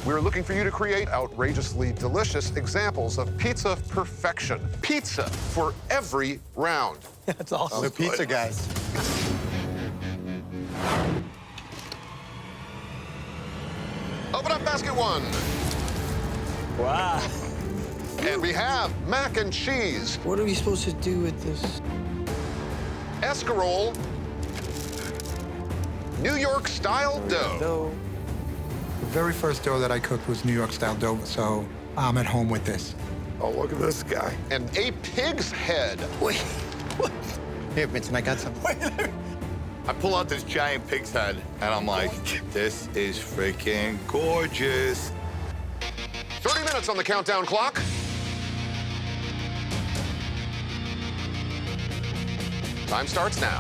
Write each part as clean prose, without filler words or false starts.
We're looking for you to create outrageously delicious examples of pizza perfection. Pizza for every round. That's awesome. The pizza guys. Open up basket one. Wow. And we have mac and cheese, What are we supposed to do with this? escarole, New York style dough. No. The very first dough that I cooked was New York style dough, so I'm at home with this. Oh, look at this guy. And a pig's head. Wait, what? Here, Vincent, I got some. I pull out this giant pig's head, and I'm like, this is freaking gorgeous. 30 minutes on the countdown clock. Time starts now.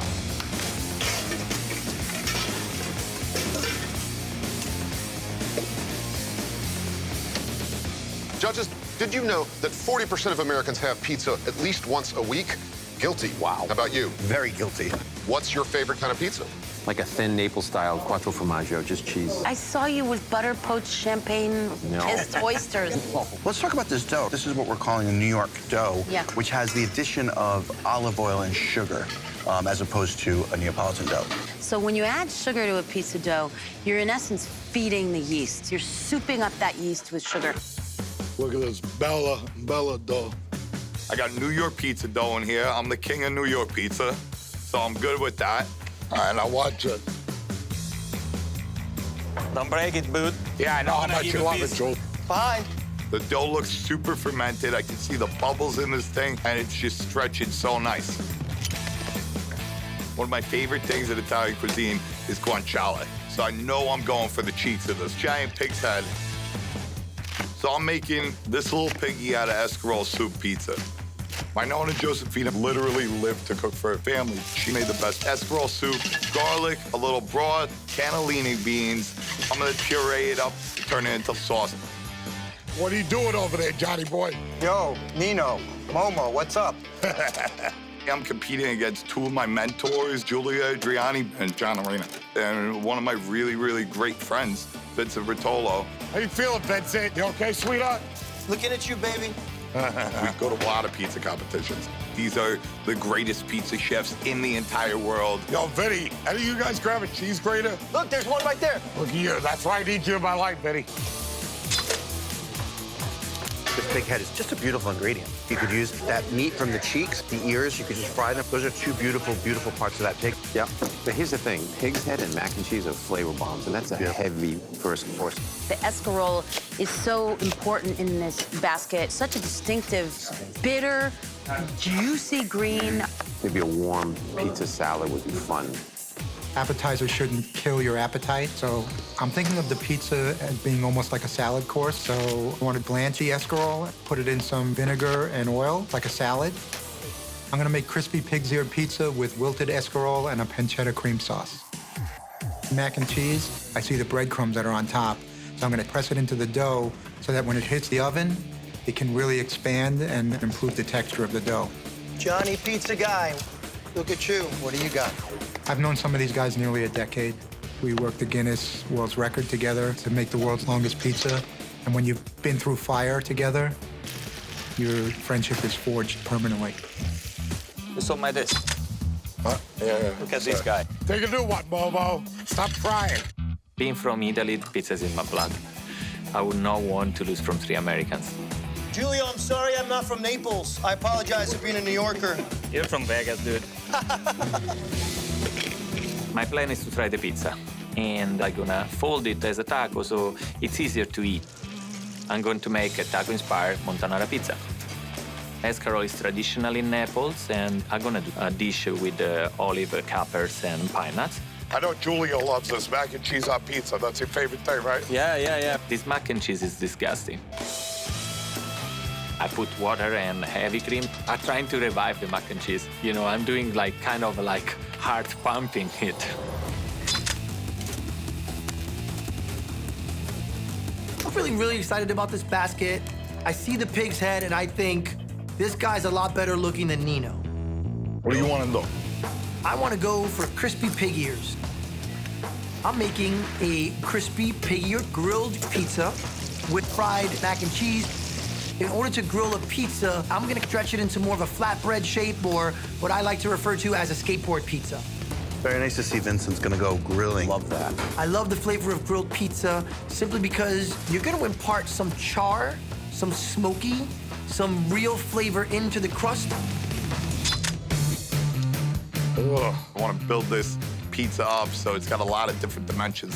Judges, did you know that 40% of Americans have pizza at least once a week? Guilty. Wow. How about you? Very guilty. What's your favorite kind of pizza? Like a thin Naples-style quattro formaggio, just cheese. I saw you with butter poached champagne kissed oysters. Let's talk about this dough. This is what we're calling a New York dough, Yeah. which has the addition of olive oil and sugar, as opposed to a Neapolitan dough. So when you add sugar to a pizza dough, you're in essence feeding the yeast. You're souping up that yeast with sugar. Look at this Bella dough. I got New York pizza dough in here. I'm the king of New York pizza, so I'm good with that. All right, now watch it. Don't break it, bud. Yeah, I know how much you love it, Joel. Fine. The dough looks super fermented. I can see the bubbles in this thing, and it's just stretching so nice. One of my favorite things in Italian cuisine is guanciale. So I know I'm going for the cheeks of this giant pig's head. So I'm making this little piggy out of escarole soup pizza. My Nona Josephina literally lived to cook for her family. She made the best escarole soup, garlic, a little broth, cannellini beans. I'm gonna puree it up, turn it into sauce. What are you doing over there, Johnny boy? Yo, Nino, Momo, what's up? I'm competing against two of my mentors, Giulia Adriani and John Arena, and one of my really, really great friends, Vincent Bertolo. How you feeling, Vincent? You okay, sweetheart? Looking at you, baby. We go to a lot of pizza competitions. These are the greatest pizza chefs in the entire world. Yo, Vinny, any of you guys grab a cheese grater? Look, there's one right there. Look at you. That's why I need you in my life, Vinny. This pig head is just a beautiful ingredient. You could use that meat from the cheeks, the ears, you could just fry them. Those are two beautiful, beautiful parts of that pig. Yeah. But here's the thing. Pig's head and mac and cheese are flavor bombs, and that's a heavy first course. The escarole is so important in this basket. Such a distinctive, bitter, juicy green. Maybe a warm pizza salad would be fun. Appetizers shouldn't kill your appetite, so I'm thinking of the pizza as being almost like a salad course. So I want to blanch the escarole, put it in some vinegar and oil, like a salad. I'm gonna make crispy pig's ear pizza with wilted escarole and a pancetta cream sauce. Mac and cheese, I see the breadcrumbs that are on top, so I'm gonna press it into the dough so that when it hits the oven, it can really expand and improve the texture of the dough. Johnny Pizza Guy. Look at you. What do you got? I've known some of these guys nearly a decade. We worked the Guinness World's Record together to make the world's longest pizza. And when you've been through fire together, your friendship is forged permanently. It's on my desk. Huh? Yeah. Look at this guy. Take a new one, Momo. Stop crying. Being from Italy, pizza's in my blood. I would not want to lose from 3 Americans. Julio, I'm sorry I'm not from Naples. I apologize for being a New Yorker. You're from Vegas, dude. My plan is to try the pizza, and I'm gonna fold it as a taco so it's easier to eat. I'm going to make a taco-inspired Montanara pizza. Escarole is traditional in Naples, and I'm gonna do a dish with olive, capers, and pine nuts. I know Julia loves this mac and cheese on pizza. That's your favorite thing, right? Yeah. This mac and cheese is disgusting. I put water and heavy cream. I'm trying to revive the mac and cheese. You know, I'm doing kind of heart pumping it. I'm feeling really excited about this basket. I see the pig's head and I think this guy's a lot better looking than Nino. What do you want to do? I want to go for crispy pig ears. I'm making a crispy pig ear grilled pizza with fried mac and cheese. In order to grill a pizza, I'm gonna stretch it into more of a flatbread shape, or what I like to refer to as a skateboard pizza. Very nice to see Vincent's gonna go grilling. Love that. I love the flavor of grilled pizza simply because you're gonna impart some char, some smoky, some real flavor into the crust. Ugh, I want to build this pizza up so it's got a lot of different dimensions.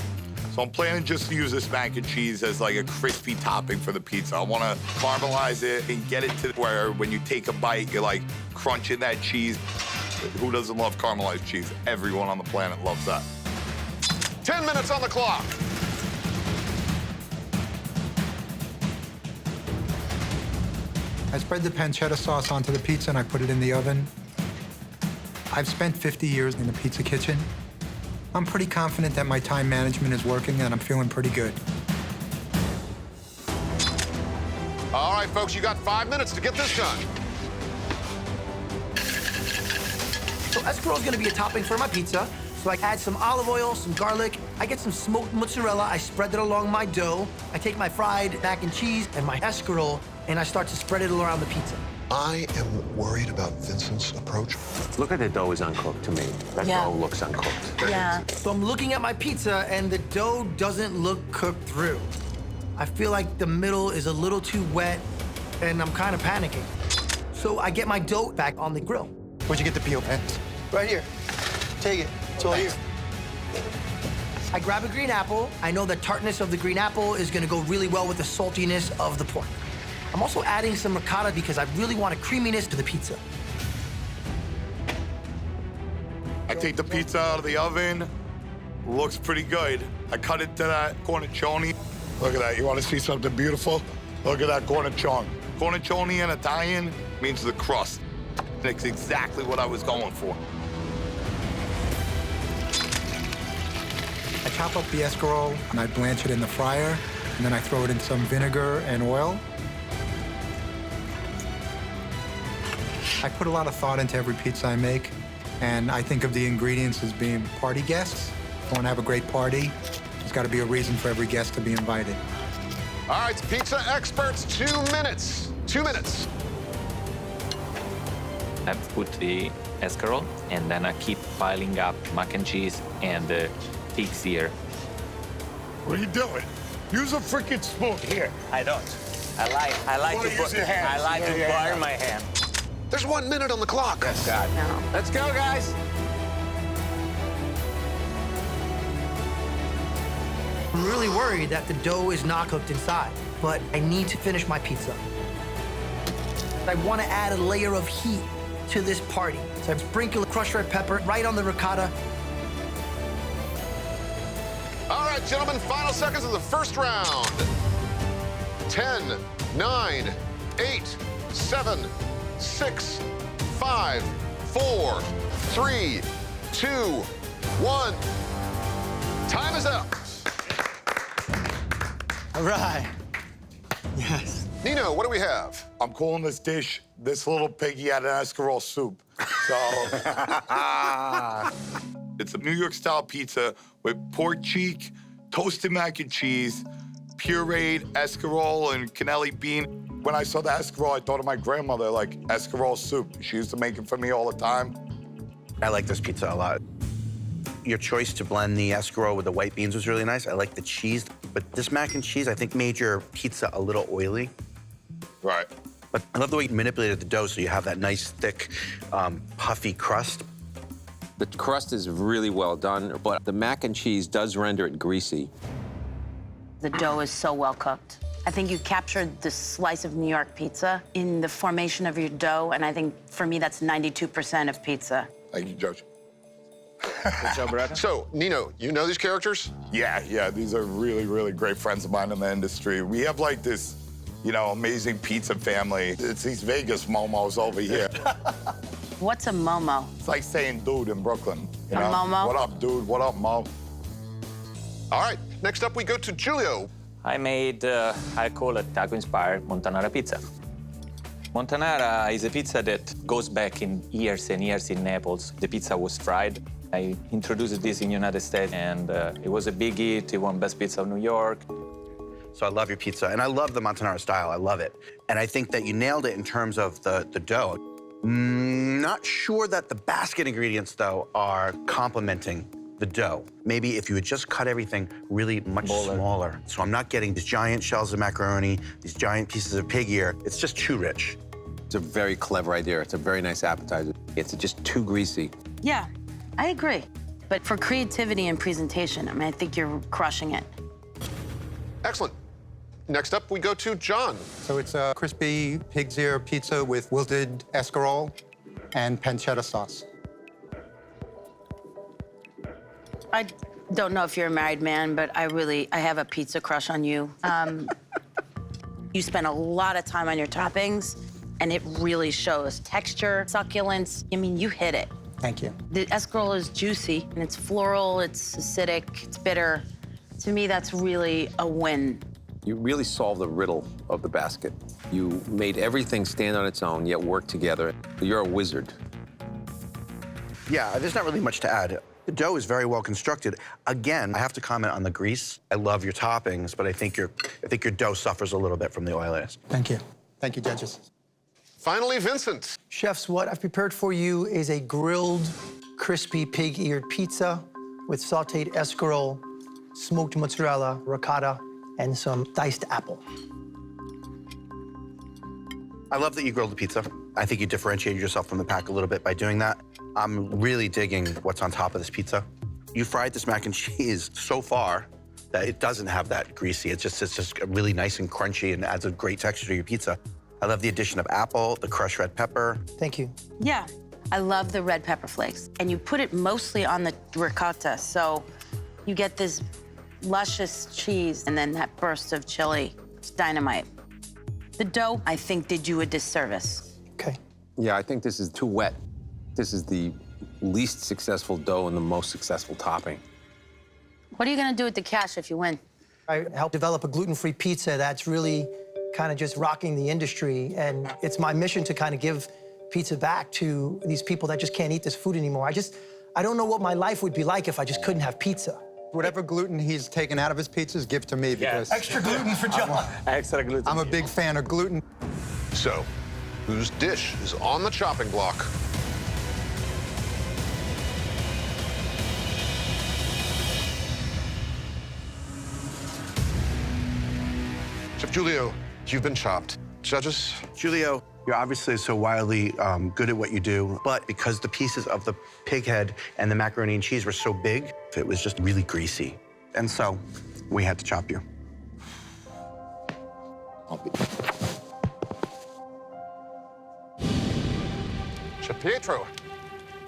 So I'm planning just to use this mac and cheese as like a crispy topping for the pizza. I want to caramelize it and get it to where when you take a bite, you're like crunching that cheese. Who doesn't love caramelized cheese? Everyone on the planet loves that. 10 minutes on the clock. I spread the pancetta sauce onto the pizza and I put it in the oven. I've spent 50 years in the pizza kitchen. I'm pretty confident that my time management is working and I'm feeling pretty good. All right, folks, you got 5 minutes to get this done. So escarole is gonna be a topping for my pizza. So I add some olive oil, some garlic. I get some smoked mozzarella. I spread it along my dough. I take my fried mac and cheese and my escarole, and I start to spread it around the pizza. I am worried about Vincent's approach. Look like the dough is uncooked to me. That Yeah. dough looks uncooked. Yeah. So I'm looking at my pizza, and the dough doesn't look cooked through. I feel like the middle is a little too wet, and I'm kind of panicking. So I get my dough back on the grill. Where'd you get the peel pens? Right here. Take it. It's all here. I grab a green apple. I know the tartness of the green apple is gonna go really well with the saltiness of the pork. I'm also adding some ricotta because I really want a creaminess to the pizza. I take the pizza out of the oven. Looks pretty good. I cut it to that cornicione. Look at that. You want to see something beautiful? Look at that cornicione. Cornicione in Italian means the crust. It's exactly what I was going for. I chop up the escarole and I blanch it in the fryer, and then I throw it in some vinegar and oil. I put a lot of thought into every pizza I make, and I think of the ingredients as being party guests. If I want to have a great party, there's got to be a reason for every guest to be invited. All right, pizza experts, 2 minutes. 2 minutes. I put the escarole, and then I keep piling up mac and cheese and the pig's ear. What are you doing? Use a freaking spoon. Here. I don't. I like Wanna use your hands. I like to Yeah. burn my hand. There's 1 minute on the clock. Yes, God. No. Let's go, guys. I'm really worried that the dough is not cooked inside, but I need to finish my pizza. I want to add a layer of heat to this party. So I sprinkle crushed red pepper right on the ricotta. All right, gentlemen, final seconds of the first round. 10, 9, 8, 7, 6, 5, 4, 3, 2, 1. Time is up. All right. Yes. Nino, what do we have? I'm calling this dish, this little piggy had an escarole soup. So it's a New York style pizza with pork cheek, toasted mac and cheese, pureed escarole and cannelli bean. When I saw the escarole, I thought of my grandmother, like escarole soup. She used to make it for me all the time. I like this pizza a lot. Your choice to blend the escarole with the white beans was really nice. I like the cheese, but this mac and cheese, I think, made your pizza a little oily. Right. But I love the way you manipulated the dough so you have that nice, thick, puffy crust. The crust is really well done, but the mac and cheese does render it greasy. The dough is so well cooked. I think you captured the slice of New York pizza in the formation of your dough, and I think for me that's 92% of pizza. Thank you, Judge. Good job, brother. So, Nino, you know these characters? Yeah, these are really, really great friends of mine in the industry. We have like this, amazing pizza family. It's these Vegas momos over here. What's a momo? It's like saying dude in Brooklyn. A momo? What up, dude? What up, mo? All right, next up we go to Giulio. I made, I call it taco-inspired Montanara pizza. Montanara is a pizza that goes back in years and years in Naples. The pizza was fried. I introduced this in the United States, and it was a big hit. It won Best Pizza of New York. So I love your pizza, and I love the Montanara style. I love it. And I think that you nailed it in terms of the dough. Not sure that the basket ingredients, though, are complementing the dough. Maybe if you had just cut everything really much smaller. So I'm not getting these giant shells of macaroni, these giant pieces of pig ear. It's just too rich. It's a very clever idea. It's a very nice appetizer. It's just too greasy. Yeah, I agree. But for creativity and presentation, I mean, I think you're crushing it. Excellent. Next up, we go to John. So it's a crispy pig's ear pizza with wilted escarole and pancetta sauce. I don't know if you're a married man, but I have a pizza crush on you. You spend a lot of time on your toppings, and it really shows texture, succulence. I mean, you hit it. Thank you. The escarole is juicy, and it's floral, it's acidic, it's bitter. To me, that's really a win. You really solved the riddle of the basket. You made everything stand on its own, yet work together. You're a wizard. Yeah, there's not really much to add. The dough is very well constructed. Again, I have to comment on the grease. I love your toppings, but I think your dough suffers a little bit from the oiliness. Thank you. Thank you, judges. Finally, Vincent. Chefs, what I've prepared for you is a grilled, crispy pig-eared pizza with sautéed escarole, smoked mozzarella, ricotta, and some diced apple. I love that you grilled the pizza. I think you differentiated yourself from the pack a little bit by doing that. I'm really digging what's on top of this pizza. You fried this mac and cheese so far that it doesn't have that greasy. It's just really nice and crunchy and adds a great texture to your pizza. I love the addition of apple, the crushed red pepper. Thank you. Yeah, I love the red pepper flakes. And you put it mostly on the ricotta, so you get this luscious cheese and then that burst of chili. It's dynamite. The dough, I think, did you a disservice. Okay. Yeah, I think this is too wet. This is the least successful dough and the most successful topping. What are you gonna do with the cash if you win? I helped develop a gluten-free pizza that's really kind of just rocking the industry, and it's my mission to kind of give pizza back to these people that just can't eat this food anymore. I don't know what my life would be like if I just couldn't have pizza. Whatever gluten he's taken out of his pizzas, give to me because Extra gluten for John. Extra gluten. I'm a big fan of gluten. So, whose dish is on the chopping block? Chef Julio, you've been chopped. Judges? Julio, you're obviously so wildly good at what you do, but because the pieces of the pig head and the macaroni and cheese were so big, it was just really greasy. And so we had to chop you. Chef Pietro,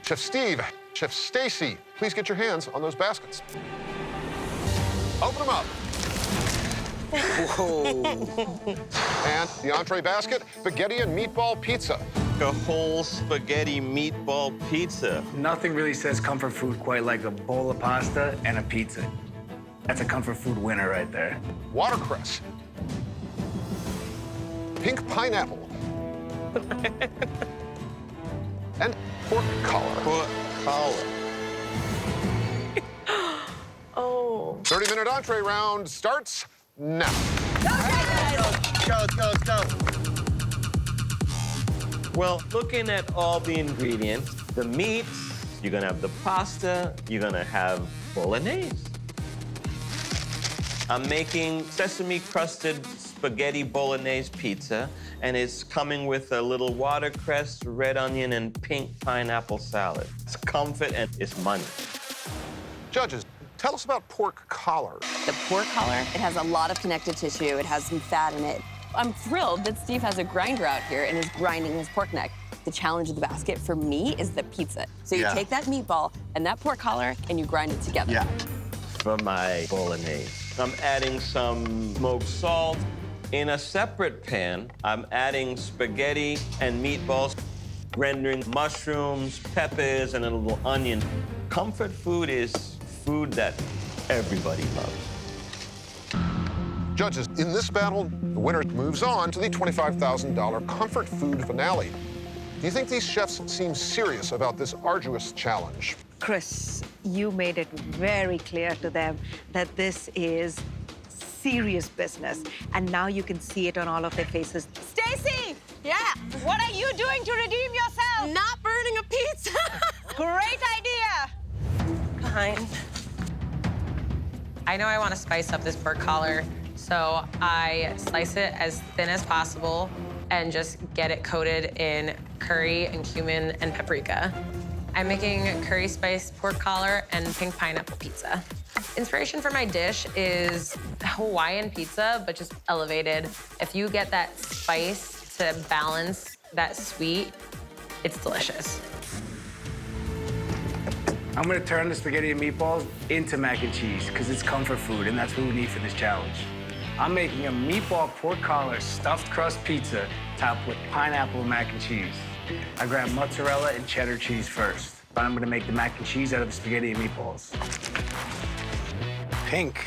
Chef Steve, Chef Stacy, please get your hands on those baskets. Open them up. Whoa. And the entree basket, spaghetti and meatball pizza. A whole spaghetti meatball pizza. Nothing really says comfort food quite like a bowl of pasta and a pizza. That's a comfort food winner right there. Watercress. Pink pineapple. And pork collar. Pork collar. Oh. 30-minute entree round starts now. Go. Well, looking at all the ingredients, the meats, you're gonna have the pasta, you're gonna have bolognese. I'm making sesame-crusted spaghetti bolognese pizza, and it's coming with a little watercress, red onion, and pink pineapple salad. It's comfort and it's money. Judges, tell us about pork collar. The pork collar, it has a lot of connective tissue. It has some fat in it. I'm thrilled that Steve has a grinder out here and is grinding his pork neck. The challenge of the basket for me is the pizza. So you take that meatball and that pork collar and you grind it together. Yeah. For my bolognese, I'm adding some smoked salt. In a separate pan, I'm adding spaghetti and meatballs, rendering mushrooms, peppers, and a little onion. Comfort food is food that everybody loves. Judges, in this battle, the winner moves on to the $25,000 comfort food finale. Do you think these chefs seem serious about this arduous challenge? Chris, you made it very clear to them that this is serious business. And now you can see it on all of their faces. Stacy! Yeah? What are you doing to redeem yourself? Not burning a pizza. Great idea! Behind. I know I want to spice up this pork collar, so I slice it as thin as possible and just get it coated in curry and cumin and paprika. I'm making curry spiced pork collar and pink pineapple pizza. Inspiration for my dish is Hawaiian pizza, but just elevated. If you get that spice to balance that sweet, it's delicious. I'm gonna turn the spaghetti and meatballs into mac and cheese because it's comfort food and that's what we need for this challenge. I'm making a meatball pork collar stuffed crust pizza topped with pineapple and mac and cheese. I grab mozzarella and cheddar cheese first. But I'm gonna make the mac and cheese out of the spaghetti and meatballs. Pink.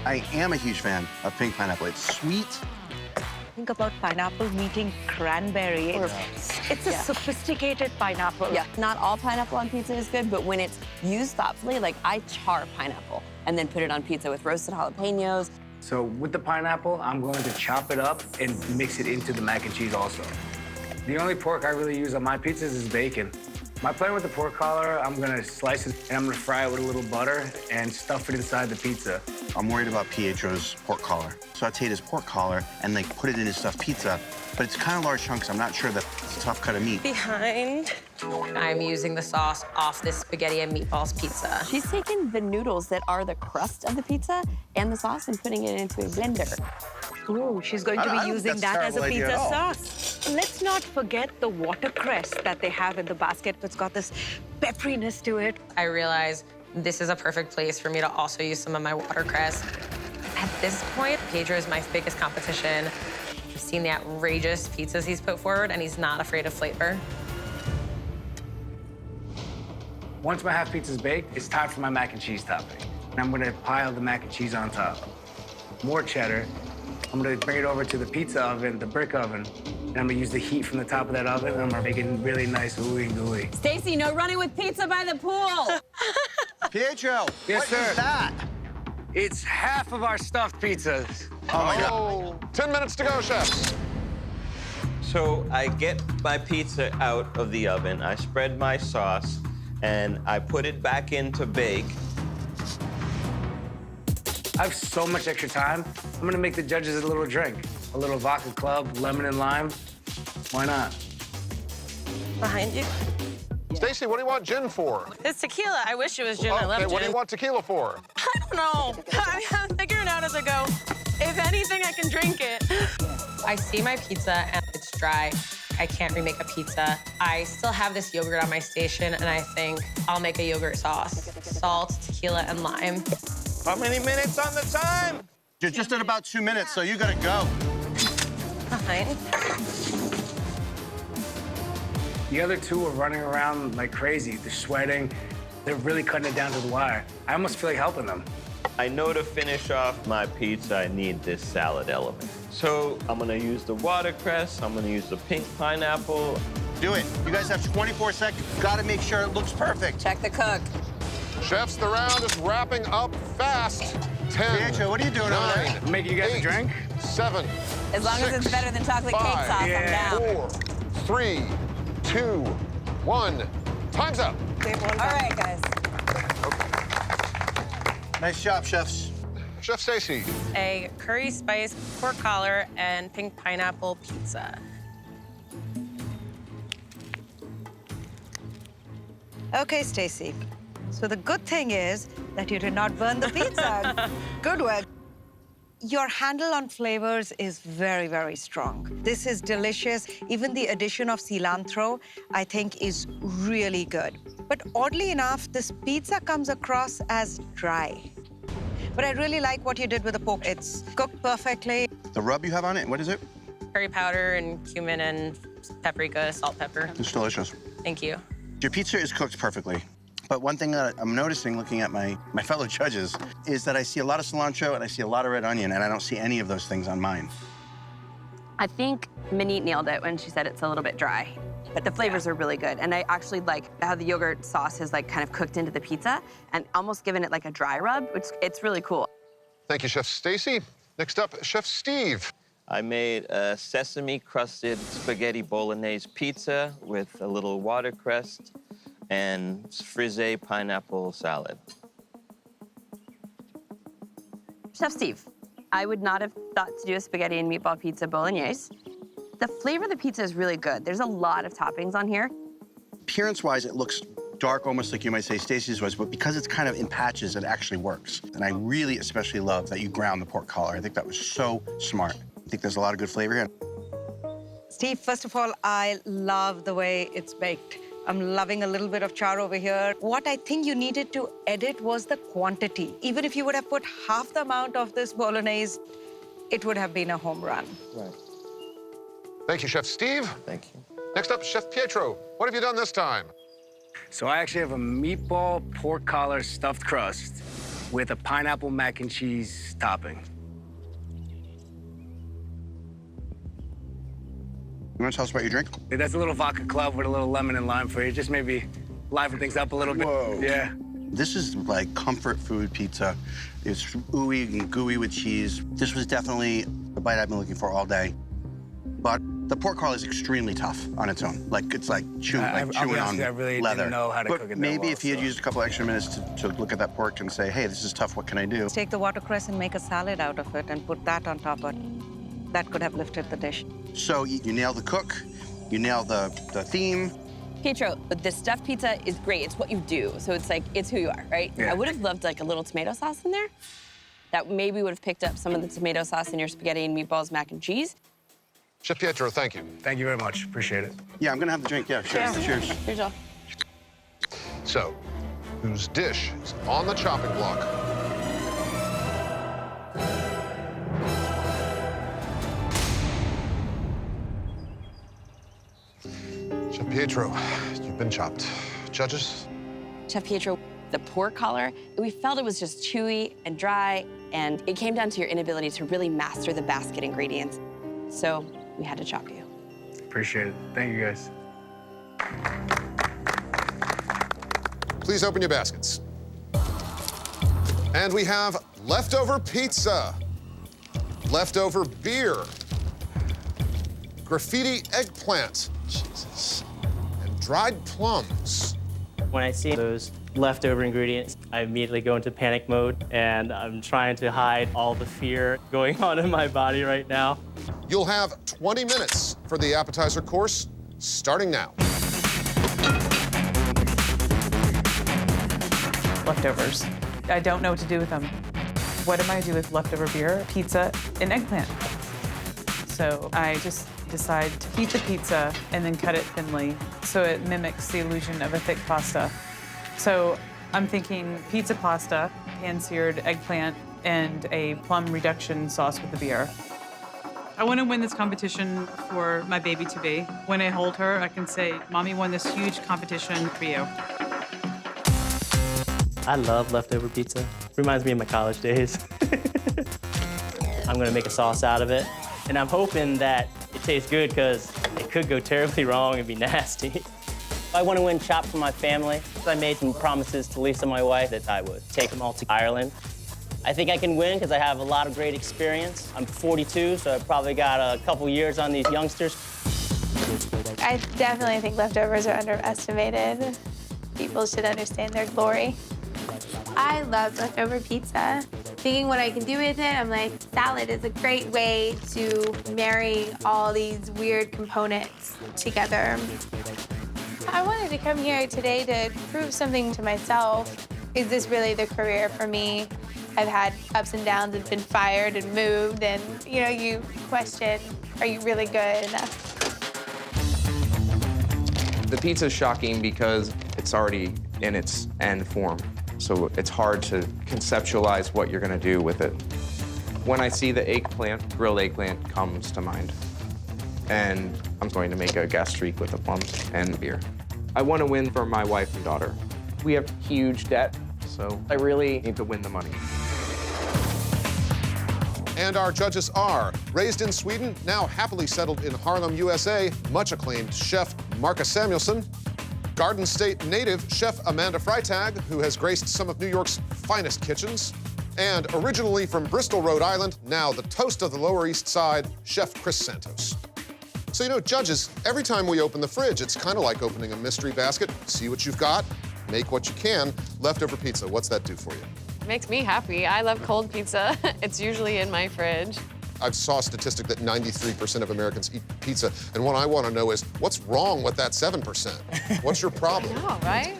I am a huge fan of pink pineapple. It's sweet. Think about pineapple meeting cranberry. It's a sophisticated pineapple. Yeah, not all pineapple on pizza is good, but when it's used thoughtfully, like I char pineapple and then put it on pizza with roasted jalapenos. So with the pineapple, I'm going to chop it up and mix it into the mac and cheese also. The only pork I really use on my pizzas is bacon. My plan with the pork collar, I'm gonna slice it and I'm gonna fry it with a little butter and stuff it inside the pizza. I'm worried about Pietro's pork collar. Sauteed his pork collar and like put it in his stuffed pizza, but it's kind of large chunks. I'm not sure that it's a tough cut of meat. Behind. I'm using the sauce off this spaghetti and meatballs pizza. She's taking the noodles that are the crust of the pizza and the sauce and putting it into a blender. Ooh, she's going to be using that as a pizza sauce. Let's not forget the watercress that they have in the basket. It's got this pepperiness to it. I realize this is a perfect place for me to also use some of my watercress. At this point, Pedro is my biggest competition. I've seen the outrageous pizzas he's put forward, and he's not afraid of flavor. Once my half pizza's baked, it's time for my mac and cheese topping. And I'm gonna pile the mac and cheese on top. More cheddar. I'm gonna bring it over to the pizza oven, the brick oven, and I'm gonna use the heat from the top of that oven, and I'm gonna make it really nice ooey and gooey. Stacy, no running with pizza by the pool. Pietro, Yes, what sir. is that? It's half of our stuffed pizzas. Oh my God. 10 minutes to go, chefs. So I get my pizza out of the oven, I spread my sauce, and I put it back in to bake. I have so much extra time. I'm gonna make the judges a little drink. A little vodka club, lemon and lime. Why not? Behind you. Stacy, what do you want gin for? It's tequila. I wish it was gin. I love gin. What do you want tequila for? I don't know. I'm figuring out as I go. If anything, I can drink it. I see my pizza and it's dry. I can't remake a pizza. I still have this yogurt on my station, and I think I'll make a yogurt sauce. Salt, tequila, and lime. How many minutes on the time? You're just at about 2 minutes, so you gotta go. Behind. The other two are running around like crazy. They're sweating. They're really cutting it down to the wire. I almost feel like helping them. I know to finish off my pizza, I need this salad element. So I'm gonna use the watercress, I'm gonna use the pink pineapple. Do it. You guys have 24 seconds. Gotta make sure it looks perfect. Check the cook. Chefs, the round is wrapping up fast. 10, Pietro, what are you doing over there? 9, I'm making you guys a 8, drink? 7, As long as it's better than chocolate cake 5, sauce, I'm down. 4, 3, 2, 1. Time's up. All right, guys. Nice job, chefs. Chef Stacy. A curry spice pork collar and pink pineapple pizza. Okay, Stacy. So the good thing is that you did not burn the pizza. Good work. Your handle on flavors is very, very strong. This is delicious. Even the addition of cilantro, I think, is really good. But oddly enough, this pizza comes across as dry. But I really like what you did with the pork. It's cooked perfectly. The rub you have on it, what is it? Curry powder and cumin and paprika, salt, pepper. It's delicious. Thank you. Your pizza is cooked perfectly. But one thing that I'm noticing looking at my fellow judges is that I see a lot of cilantro and I see a lot of red onion, and I don't see any of those things on mine. I think Minnie nailed it when she said it's a little bit dry, but the flavors are really good. And I actually like how the yogurt sauce has like kind of cooked into the pizza and almost given it like a dry rub, which it's really cool. Thank you, Chef Stacy. Next up, Chef Steve. I made a sesame-crusted spaghetti bolognese pizza with a little watercress and frisee pineapple salad. Chef Steve, I would not have thought to do a spaghetti and meatball pizza bolognese. The flavor of the pizza is really good. There's a lot of toppings on here. Appearance-wise, it looks dark, almost like you might say Stacy's was, but because it's kind of in patches, it actually works. And I really especially love that you ground the pork collar. I think that was so smart. I think there's a lot of good flavor here. Steve, first of all, I love the way it's baked. I'm loving a little bit of char over here. What I think you needed to edit was the quantity. Even if you would have put half the amount of this bolognese, it would have been a home run. Right. Thank you, Chef Steve. Thank you. Next up, Chef Pietro. What have you done this time? So I actually have a meatball pork collar stuffed crust with a pineapple mac and cheese topping. You want to tell us about your drink? That's a little vodka club with a little lemon and lime for you. Just maybe liven things up a little bit. Whoa. Yeah. This is like comfort food pizza. It's ooey and gooey with cheese. This was definitely the bite I've been looking for all day. But the pork collar is extremely tough on its own. Like, it's like chewing on I really leather. didn't know how to but cook it that maybe well, if you had so. used a couple extra minutes to look at that pork and say, hey, this is tough, what can I do? Take the watercress and make a salad out of it and put that on top of it. That could have lifted the dish. So you nail the cook, you nail the theme. Pietro, the stuffed pizza is great. It's what you do. So it's like, it's who you are, right? Yeah. I would have loved like a little tomato sauce in there. That maybe would have picked up some of the tomato sauce in your spaghetti and meatballs, mac and cheese. Chef Pietro, thank you. Thank you very much. Appreciate it. Yeah, I'm gonna have the drink, yeah, cheers. Cheers. Here's all. So, whose dish is on the chopping block? Chef Pietro, you've been chopped. Judges? Chef Pietro, the pork collar, we felt it was just chewy and dry, and it came down to your inability to really master the basket ingredients. So we had to chop you. Appreciate it. Thank you, guys. Please open your baskets. And we have leftover pizza, leftover beer, graffiti eggplant, Jesus, and dried plums. When I see those leftover ingredients, I immediately go into panic mode, and I'm trying to hide all the fear going on in my body right now. You'll have 20 minutes for the appetizer course, starting now. Leftovers. I don't know what to do with them. What am I to do with leftover beer, pizza, and eggplant? So I just decide to heat the pizza and then cut it thinly so it mimics the illusion of a thick pasta. So I'm thinking pizza pasta, pan-seared eggplant, and a plum reduction sauce with the beer. I want to win this competition for my baby-to-be. When I hold her, I can say, Mommy won this huge competition for you. I love leftover pizza. Reminds me of my college days. I'm gonna make a sauce out of it, and I'm hoping that it tastes good because it could go terribly wrong and be nasty. I want to win Chop for my family. I made some promises to Lisa, my wife, that I would take them all to Ireland. I think I can win because I have a lot of great experience. I'm 42, so I've probably got a couple years on these youngsters. I definitely think leftovers are underestimated. People should understand their glory. I love leftover pizza. Thinking what I can do with it, I'm like, salad is a great way to marry all these weird components together. I wanted to come here today to prove something to myself. Is this really the career for me? I've had ups and downs and been fired and moved, and you question, are you really good enough? The pizza is shocking because it's already in its end form. So it's hard to conceptualize what you're gonna do with it. When I see the eggplant, grilled eggplant comes to mind. And I'm going to make a gastrique with the plums and beer. I want to win for my wife and daughter. We have huge debt, so I really need to win the money. And our judges are, raised in Sweden, now happily settled in Harlem, USA, much acclaimed chef Marcus Samuelsson, Garden State native chef Amanda Freitag, who has graced some of New York's finest kitchens, And originally from Bristol, Rhode Island, now the toast of the Lower East Side, Chef Chris Santos. So, you know, judges, every time we open the fridge, it's kind of like opening a mystery basket. See what you've got, make what you can. Leftover pizza, what's that do for you? It makes me happy. I love cold pizza. It's usually in my fridge. I saw a statistic that 93% of Americans eat pizza, and what I want to know is, what's wrong with that 7%? What's your problem? Oh, right?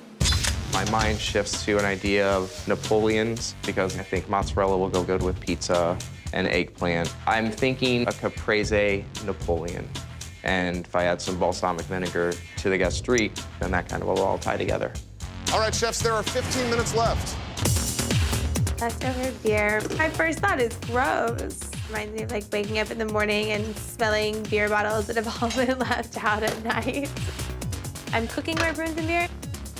My mind shifts to an idea of Napoleons because I think mozzarella will go good with pizza and eggplant. I'm thinking a caprese Napoleon. And if I add some balsamic vinegar to the gastrique, then that kind of will all tie together. All right, chefs, there are 15 minutes left. Leftover beer. My first thought is gross. Reminds me of like waking up in the morning and smelling beer bottles that have all been left out at night. I'm cooking my prunes and beer.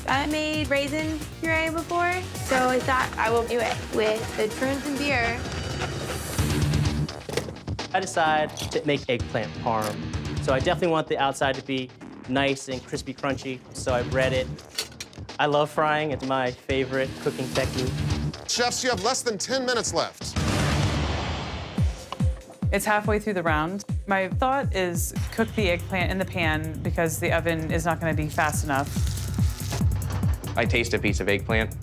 I made raisin puree before, so I thought I will do it with the prunes and beer. I decided to make eggplant parm. So I definitely want the outside to be nice and crispy, crunchy, so I bread it. I love frying. It's my favorite cooking technique. Chefs, you have less than 10 minutes left. It's halfway through the round. My thought is cook the eggplant in the pan because the oven is not going to be fast enough. I taste a piece of eggplant.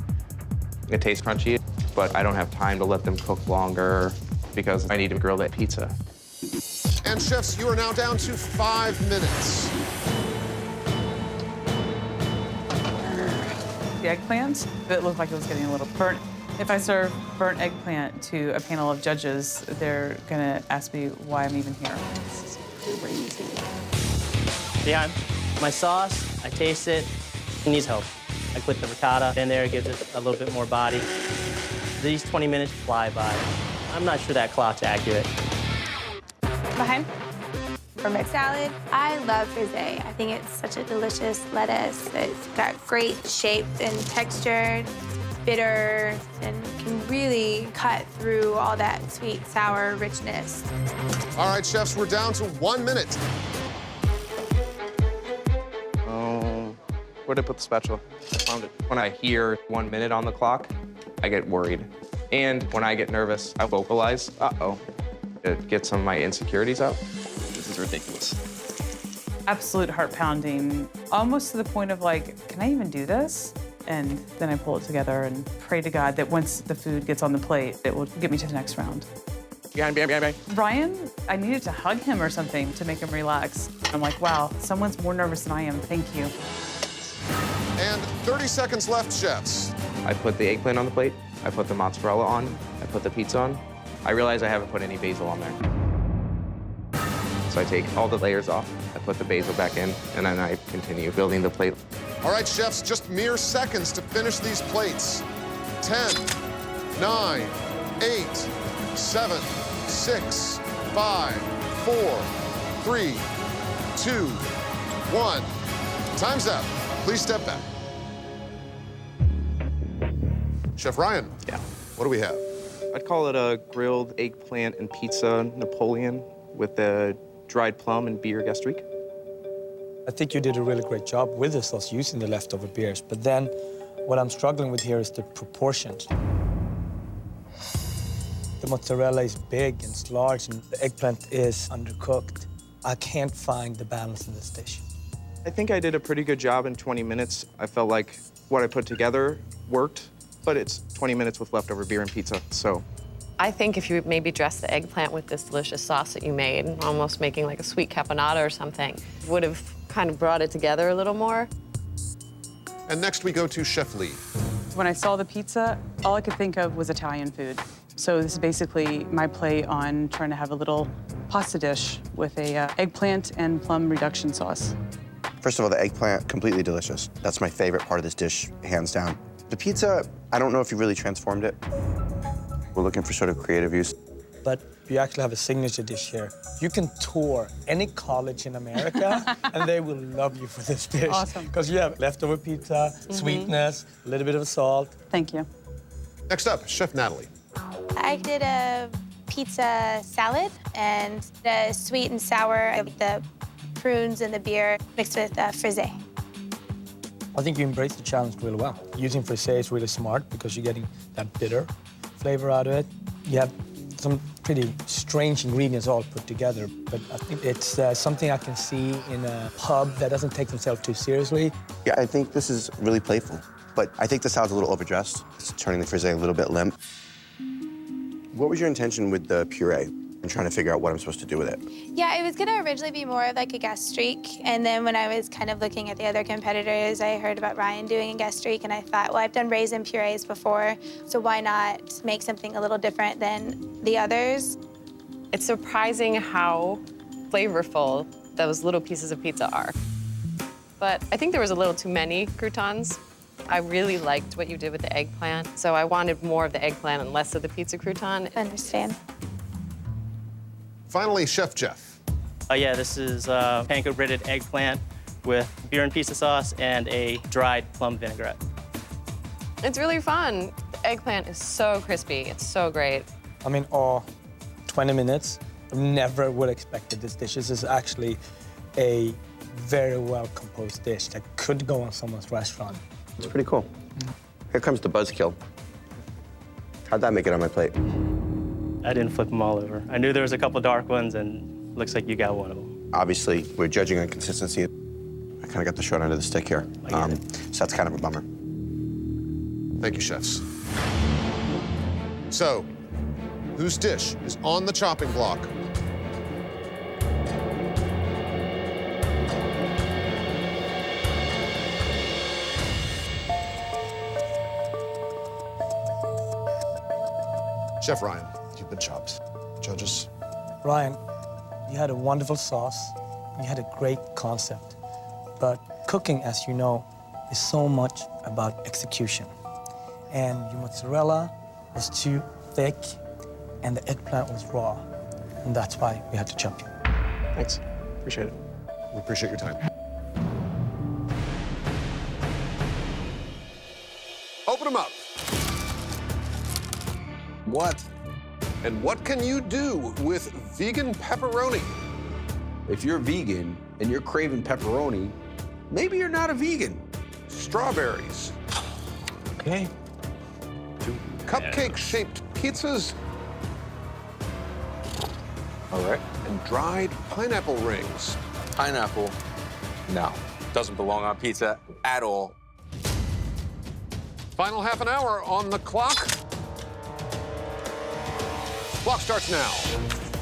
It tastes crunchy, but I don't have time to let them cook longer because I need to grill that pizza. And chefs, you are now down to 5 minutes. The eggplant, it looked like it was getting a little burnt. If I serve burnt eggplant to a panel of judges, they're gonna ask me why I'm even here. This is crazy. Behind my sauce, I taste it. It needs help. I put the ricotta in there, gives it a little bit more body. These 20 minutes fly by. I'm not sure that clock's accurate. Behind. For my salad, I love frisee. I think it's such a delicious lettuce. It's got great shape and texture, bitter, and can really cut through all that sweet, sour richness. All right, chefs, we're down to 1 minute. Where'd I put the spatula? I found it. When I hear 1 minute on the clock, I get worried. And when I get nervous, I vocalize, uh-oh, to get some of my insecurities out. This is ridiculous. Absolute heart pounding, almost to the point of like, can I even do this? And then I pull it together and pray to God that once the food gets on the plate, it will get me to the next round. Ryan, I needed to hug him or something to make him relax. I'm like, wow, someone's more nervous than I am, thank you. And 30 seconds left, chefs. I put the eggplant on the plate, I put the mozzarella on, I put the pizza on. I realize I haven't put any basil on there. So I take all the layers off, I put the basil back in, and then I continue building the plate. All right, chefs, just mere seconds to finish these plates. 10, 9, 8, 7, 6, 5, 4, 3, 2, 1. Time's up. Please step back. Chef Ryan. Yeah. What do we have? I'd call it a grilled eggplant and pizza Napoleon with the dried plum and beer gastrique. I think you did a really great job with the sauce using the leftover beers, but then what I'm struggling with here is the proportions. The mozzarella is big and it's large, and the eggplant is undercooked. I can't find the balance in this dish. I think I did a pretty good job in 20 minutes. I felt like what I put together worked, but it's 20 minutes with leftover beer and pizza, so. I think if you maybe dress the eggplant with this delicious sauce that you made, almost making like a sweet caponata or something, would have kind of brought it together a little more. And next we go to Chef Lee. When I saw the pizza, all I could think of was Italian food. So this is basically my play on trying to have a little pasta dish with a eggplant and plum reduction sauce. First of all, the eggplant, completely delicious. That's my favorite part of this dish, hands down. The pizza, I don't know if you really transformed it. We're looking for sort of creative use. But you actually have a signature dish here. You can tour any college in America, and they will love you for this dish. Awesome. Because you have leftover pizza, sweetness, a little bit of salt. Thank you. Next up, Chef Natalie. I did a pizza salad and the sweet and sour of the prunes and the beer mixed with frisee. I think you embraced the challenge really well. Using frisee is really smart because you're getting that bitter flavor out of it. You have some pretty strange ingredients all put together, but I think it's something I can see in a pub that doesn't take themselves too seriously. Yeah, I think this is really playful, but I think the salad's a little overdressed. It's turning the frisee a little bit limp. What was your intention with the puree and trying to figure out what I'm supposed to do with it? Yeah, it was gonna originally be more of like a gastrique, and then when I was kind of looking at the other competitors, I heard about Ryan doing a gastrique, and I thought, well, I've done raisin purees before, so why not make something a little different than the others? It's surprising how flavorful those little pieces of pizza are. But I think there was a little too many croutons. I really liked what you did with the eggplant, so I wanted more of the eggplant and less of the pizza crouton. I understand. Finally, Chef Jeff. Yeah, this is panko-breaded eggplant with beer and pizza sauce and a dried plum vinaigrette. It's really fun. The eggplant is so crispy. It's so great. I'm in awe. 20 minutes. I never would have expected this dish. This is actually a very well-composed dish that could go on someone's restaurant. It's pretty cool. Here comes the buzzkill. How'd that make it on my plate? I didn't flip them all over. I knew there was a couple dark ones, and looks like you got one of them. Obviously, we're judging on consistency. I kind of got the short end of the stick here. So that's kind of a bummer. Thank you, chefs. So, whose dish is on the chopping block? Chef Ryan, you've been chopped. Judges? Ryan, you had a wonderful sauce. You had a great concept. But cooking, as you know, is so much about execution. And your mozzarella was too thick, and the eggplant was raw. And that's why we had to chop you. Thanks. Appreciate it. We appreciate your time. Open them up. What? And what can you do with vegan pepperoni? If you're vegan and you're craving pepperoni, maybe you're not a vegan. Strawberries. Okay. Cupcake-shaped pizzas. All right. And dried pineapple rings. Pineapple, no. Doesn't belong on pizza at all. Final half an hour on the clock. Clock starts now.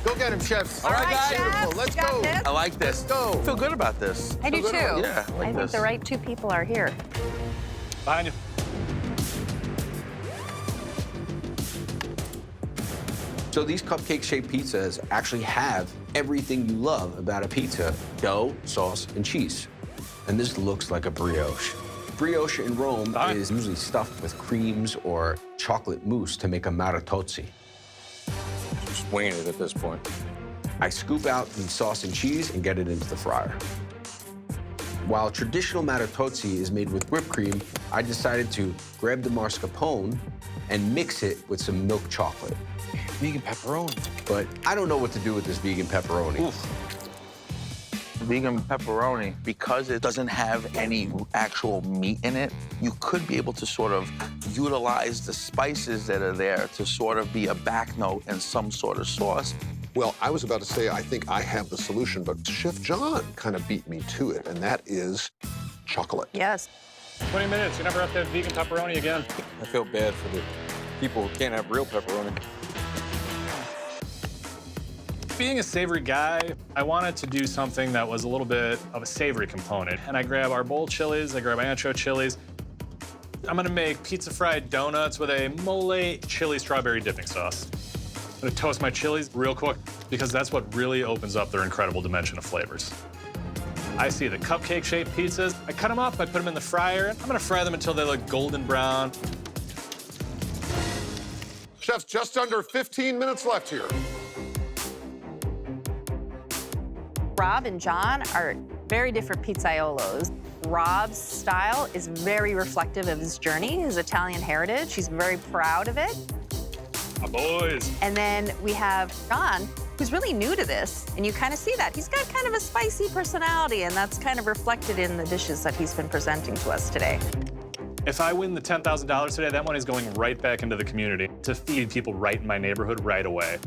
Go get him, chefs. All right, guys. Beautiful. Let's go. I like this. Let's go. I feel good about this. I do too. Yeah, I like think this. the right two people are here. Behind you. So these cupcake-shaped pizzas actually have everything you love about a pizza: dough, sauce, and cheese. And this looks like a brioche. Brioche in Rome is usually stuffed with creams or chocolate mousse to make a maritozzi. Just winging it at this point. I scoop out the sauce and cheese and get it into the fryer. While traditional maritozzi is made with whipped cream, I decided to grab the mascarpone and mix it with some milk chocolate. Vegan pepperoni. But I don't know what to do with this vegan pepperoni. Oof. Vegan pepperoni, because it doesn't have any actual meat in it, you could be able to sort of utilize the spices that are there to sort of be a back note and some sort of sauce. Well, I was about to say, I think I have the solution, but Chef John kind of beat me to it, and that is chocolate. Yes. 20 minutes, you never have to have vegan pepperoni again. I feel bad for the people who can't have real pepperoni. Being a savory guy, I wanted to do something that was a little bit of a savory component. And I grab our bold chilies, I grab ancho chilies. I'm gonna make pizza fried donuts with a mole chili strawberry dipping sauce. I'm gonna toast my chilies real quick because that's what really opens up their incredible dimension of flavors. I see the cupcake-shaped pizzas. I cut them up, I put them in the fryer. I'm gonna fry them until they look golden brown. Chefs, just under 15 minutes left here. Rob and John are very different pizzaiolos. Rob's style is very reflective of his journey, his Italian heritage. He's very proud of it. My boys. And then we have John, who's really new to this, and you kind of see that. He's got kind of a spicy personality, and that's kind of reflected in the dishes that he's been presenting to us today. If I win the $10,000 today, that money's going right back into the community to feed people right in my neighborhood right away.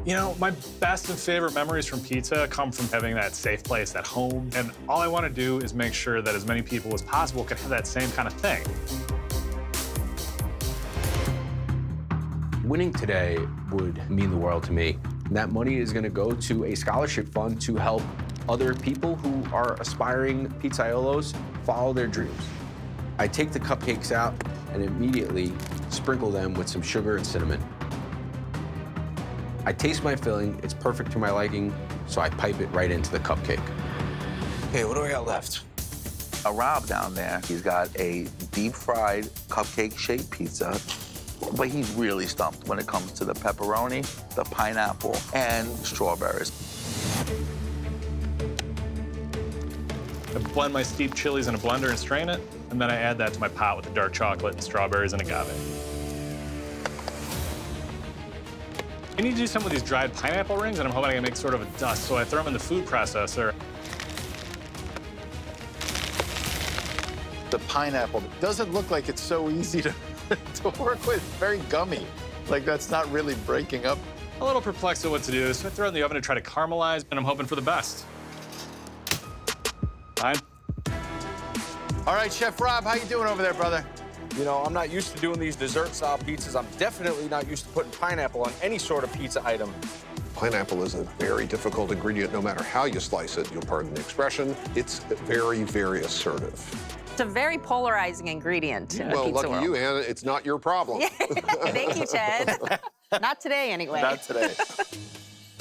You know, my best and favorite memories from pizza come from having that safe place, that home, and all I want to do is make sure that as many people as possible can have that same kind of thing. Winning today would mean the world to me. And that money is going to go to a scholarship fund to help other people who are aspiring pizzaiolos follow their dreams. I take the cupcakes out and immediately sprinkle them with some sugar and cinnamon. I taste my filling, it's perfect to my liking, so I pipe it right into the cupcake. Okay, what do I got left? A Rob down there, he's got a deep-fried cupcake-shaped pizza, but he's really stumped when it comes to the pepperoni, the pineapple, and strawberries. I blend my steeped chilies in a blender and strain it, and then I add that to my pot with the dark chocolate and strawberries and agave. I need to do some of these dried pineapple rings, and I'm hoping I can make sort of a dust, so I throw them in the food processor. The pineapple doesn't look like it's so easy to work with. Very gummy. Like that's not really breaking up. A little perplexed at what to do, so I throw it in the oven to try to caramelize, and I'm hoping for the best. Fine. All right, Chef Rob, how you doing over there, brother? You know, I'm not used to doing these dessert-style pizzas. I'm definitely not used to putting pineapple on any sort of pizza item. Pineapple is a very difficult ingredient, no matter how you slice it. You'll pardon the expression. It's very, very assertive. It's a very polarizing ingredient in the Well, pizza lucky world. you, Anna. It's not your problem. Thank you, Ted. Not today, anyway. Not today.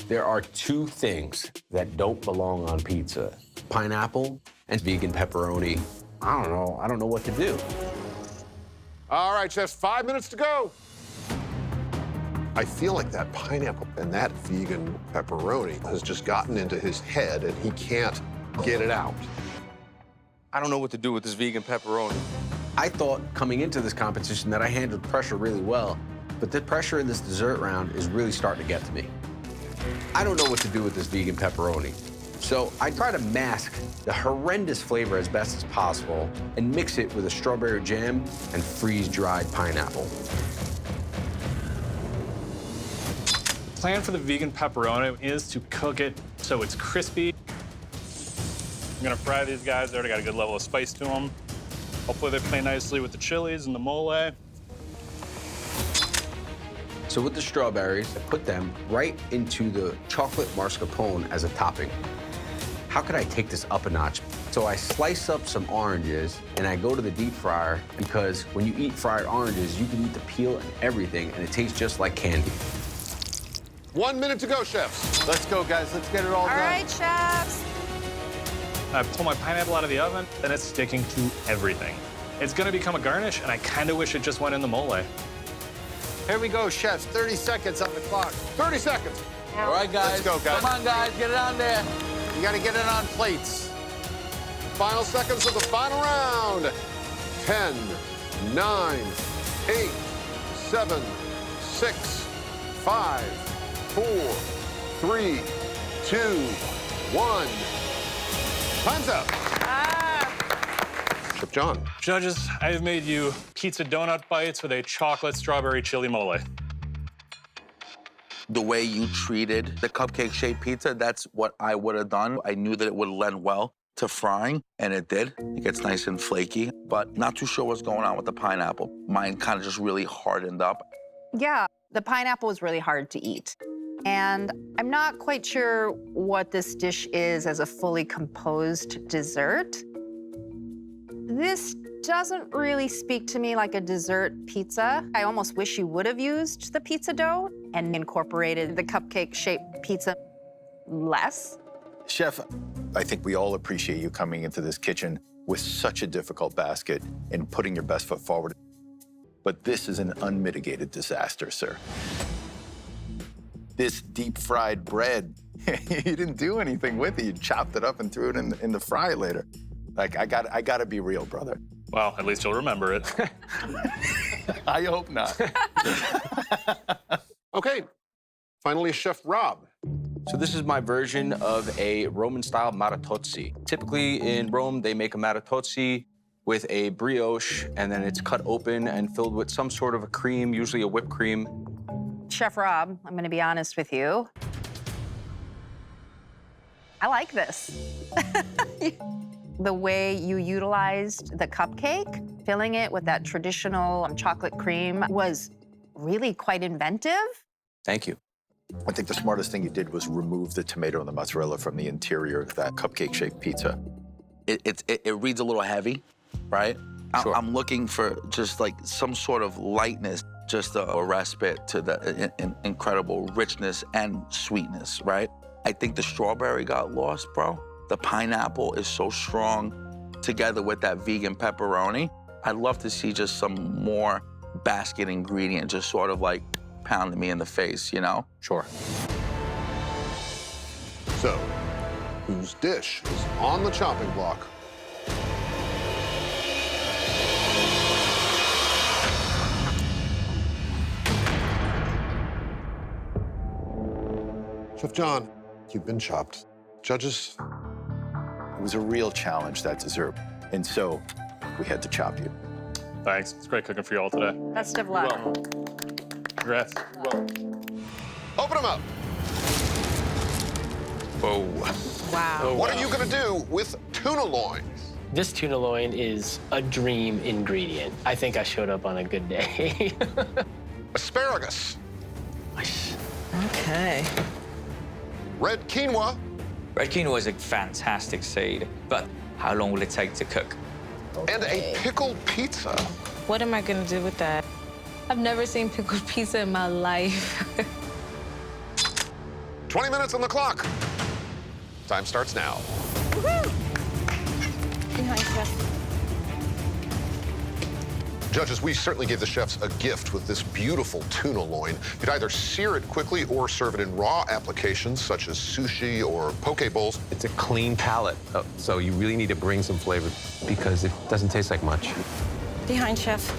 There are two things that don't belong on pizza: pineapple and vegan pepperoni. I don't know what to do. All right, chefs, 5 minutes to go. I feel like that pineapple and that vegan pepperoni has just gotten into his head and he can't get it out. I don't know what to do with this vegan pepperoni. I thought coming into this competition that I handled pressure really well, but the pressure in this dessert round is really starting to get to me. I don't know what to do with this vegan pepperoni. So I try to mask the horrendous flavor as best as possible and mix it with a strawberry jam and freeze-dried pineapple. The plan for the vegan pepperoni is to cook it so it's crispy. I'm gonna fry these guys. They already got a good level of spice to them. Hopefully they play nicely with the chilies and the mole. So with the strawberries, I put them right into the chocolate mascarpone as a topping. How could I take this up a notch? So I slice up some oranges and I go to the deep fryer because when you eat fried oranges, you can eat the peel and everything and it tastes just like candy. 1 minute to go, chefs. Let's go, guys. Let's get it all done. All right, chefs. I pull my pineapple out of the oven and it's sticking to everything. It's gonna become a garnish and I kinda wish it just went in the mole. Here we go, chefs. 30 seconds on the clock. 30 seconds. All right, guys. Let's go, guys. Come on, guys. Get it on there. You got to get it on plates. Final seconds of the final round. 10, 9, 8, 7, 6, 5, 4, 3, 2, 1. Time's up. Chef John. Judges, I have made you pizza donut bites with a chocolate strawberry chili mole. The way you treated the cupcake-shaped pizza, that's what I would have done. I knew that it would lend well to frying, and it did. It gets nice and flaky, but not too sure what's going on with the pineapple. Mine kind of just really hardened up. Yeah, the pineapple was really hard to eat. And I'm not quite sure what this dish is as a fully composed dessert. This doesn't really speak to me like a dessert pizza. I almost wish you would have used the pizza dough and incorporated the cupcake-shaped pizza less. Chef, I think we all appreciate you coming into this kitchen with such a difficult basket and putting your best foot forward. But this is an unmitigated disaster, sir. This deep-fried bread, you didn't do anything with it. You chopped it up and threw it in the fry later. Like, I gotta be real, brother. Well, at least you'll remember it. I hope not. Okay, finally, Chef Rob. So this is my version of a Roman-style maratozzi. Typically in Rome, they make a maratozzi with a brioche, and then it's cut open and filled with some sort of a cream, usually a whipped cream. Chef Rob, I'm gonna be honest with you. I like this. The way you utilized the cupcake, filling it with that traditional chocolate cream was really quite inventive. Thank you. I think the smartest thing you did was remove the tomato and the mozzarella from the interior of that cupcake-shaped pizza. It reads a little heavy, right? Sure. I'm looking for just like some sort of lightness, just a respite to the incredible richness and sweetness, right? I think the strawberry got lost, bro. The pineapple is so strong together with that vegan pepperoni. I'd love to see just some more basket ingredient, just sort of like pounding me in the face, you know? Sure. So, whose dish is on the chopping block? Chef John, you've been chopped. Judges? It was a real challenge, that dessert. And so we had to chop you. Thanks. It's great cooking for you all today. Best of luck. Congrats. Open them up. Whoa. Wow. What are you gonna do with tuna loin? This tuna loin is a dream ingredient. I think I showed up on a good day. Asparagus. Okay. Red quinoa. Red quinoa is a fantastic seed, but how long will it take to cook? And a pickled pizza. What am I gonna do with that? I've never seen pickled pizza in my life. 20 minutes on the clock. Time starts now. Behind chef. Judges, we certainly gave the chefs a gift with this beautiful tuna loin. You'd either sear it quickly or serve it in raw applications such as sushi or poke bowls. It's a clean palate, so you really need to bring some flavor because it doesn't taste like much. Behind chef.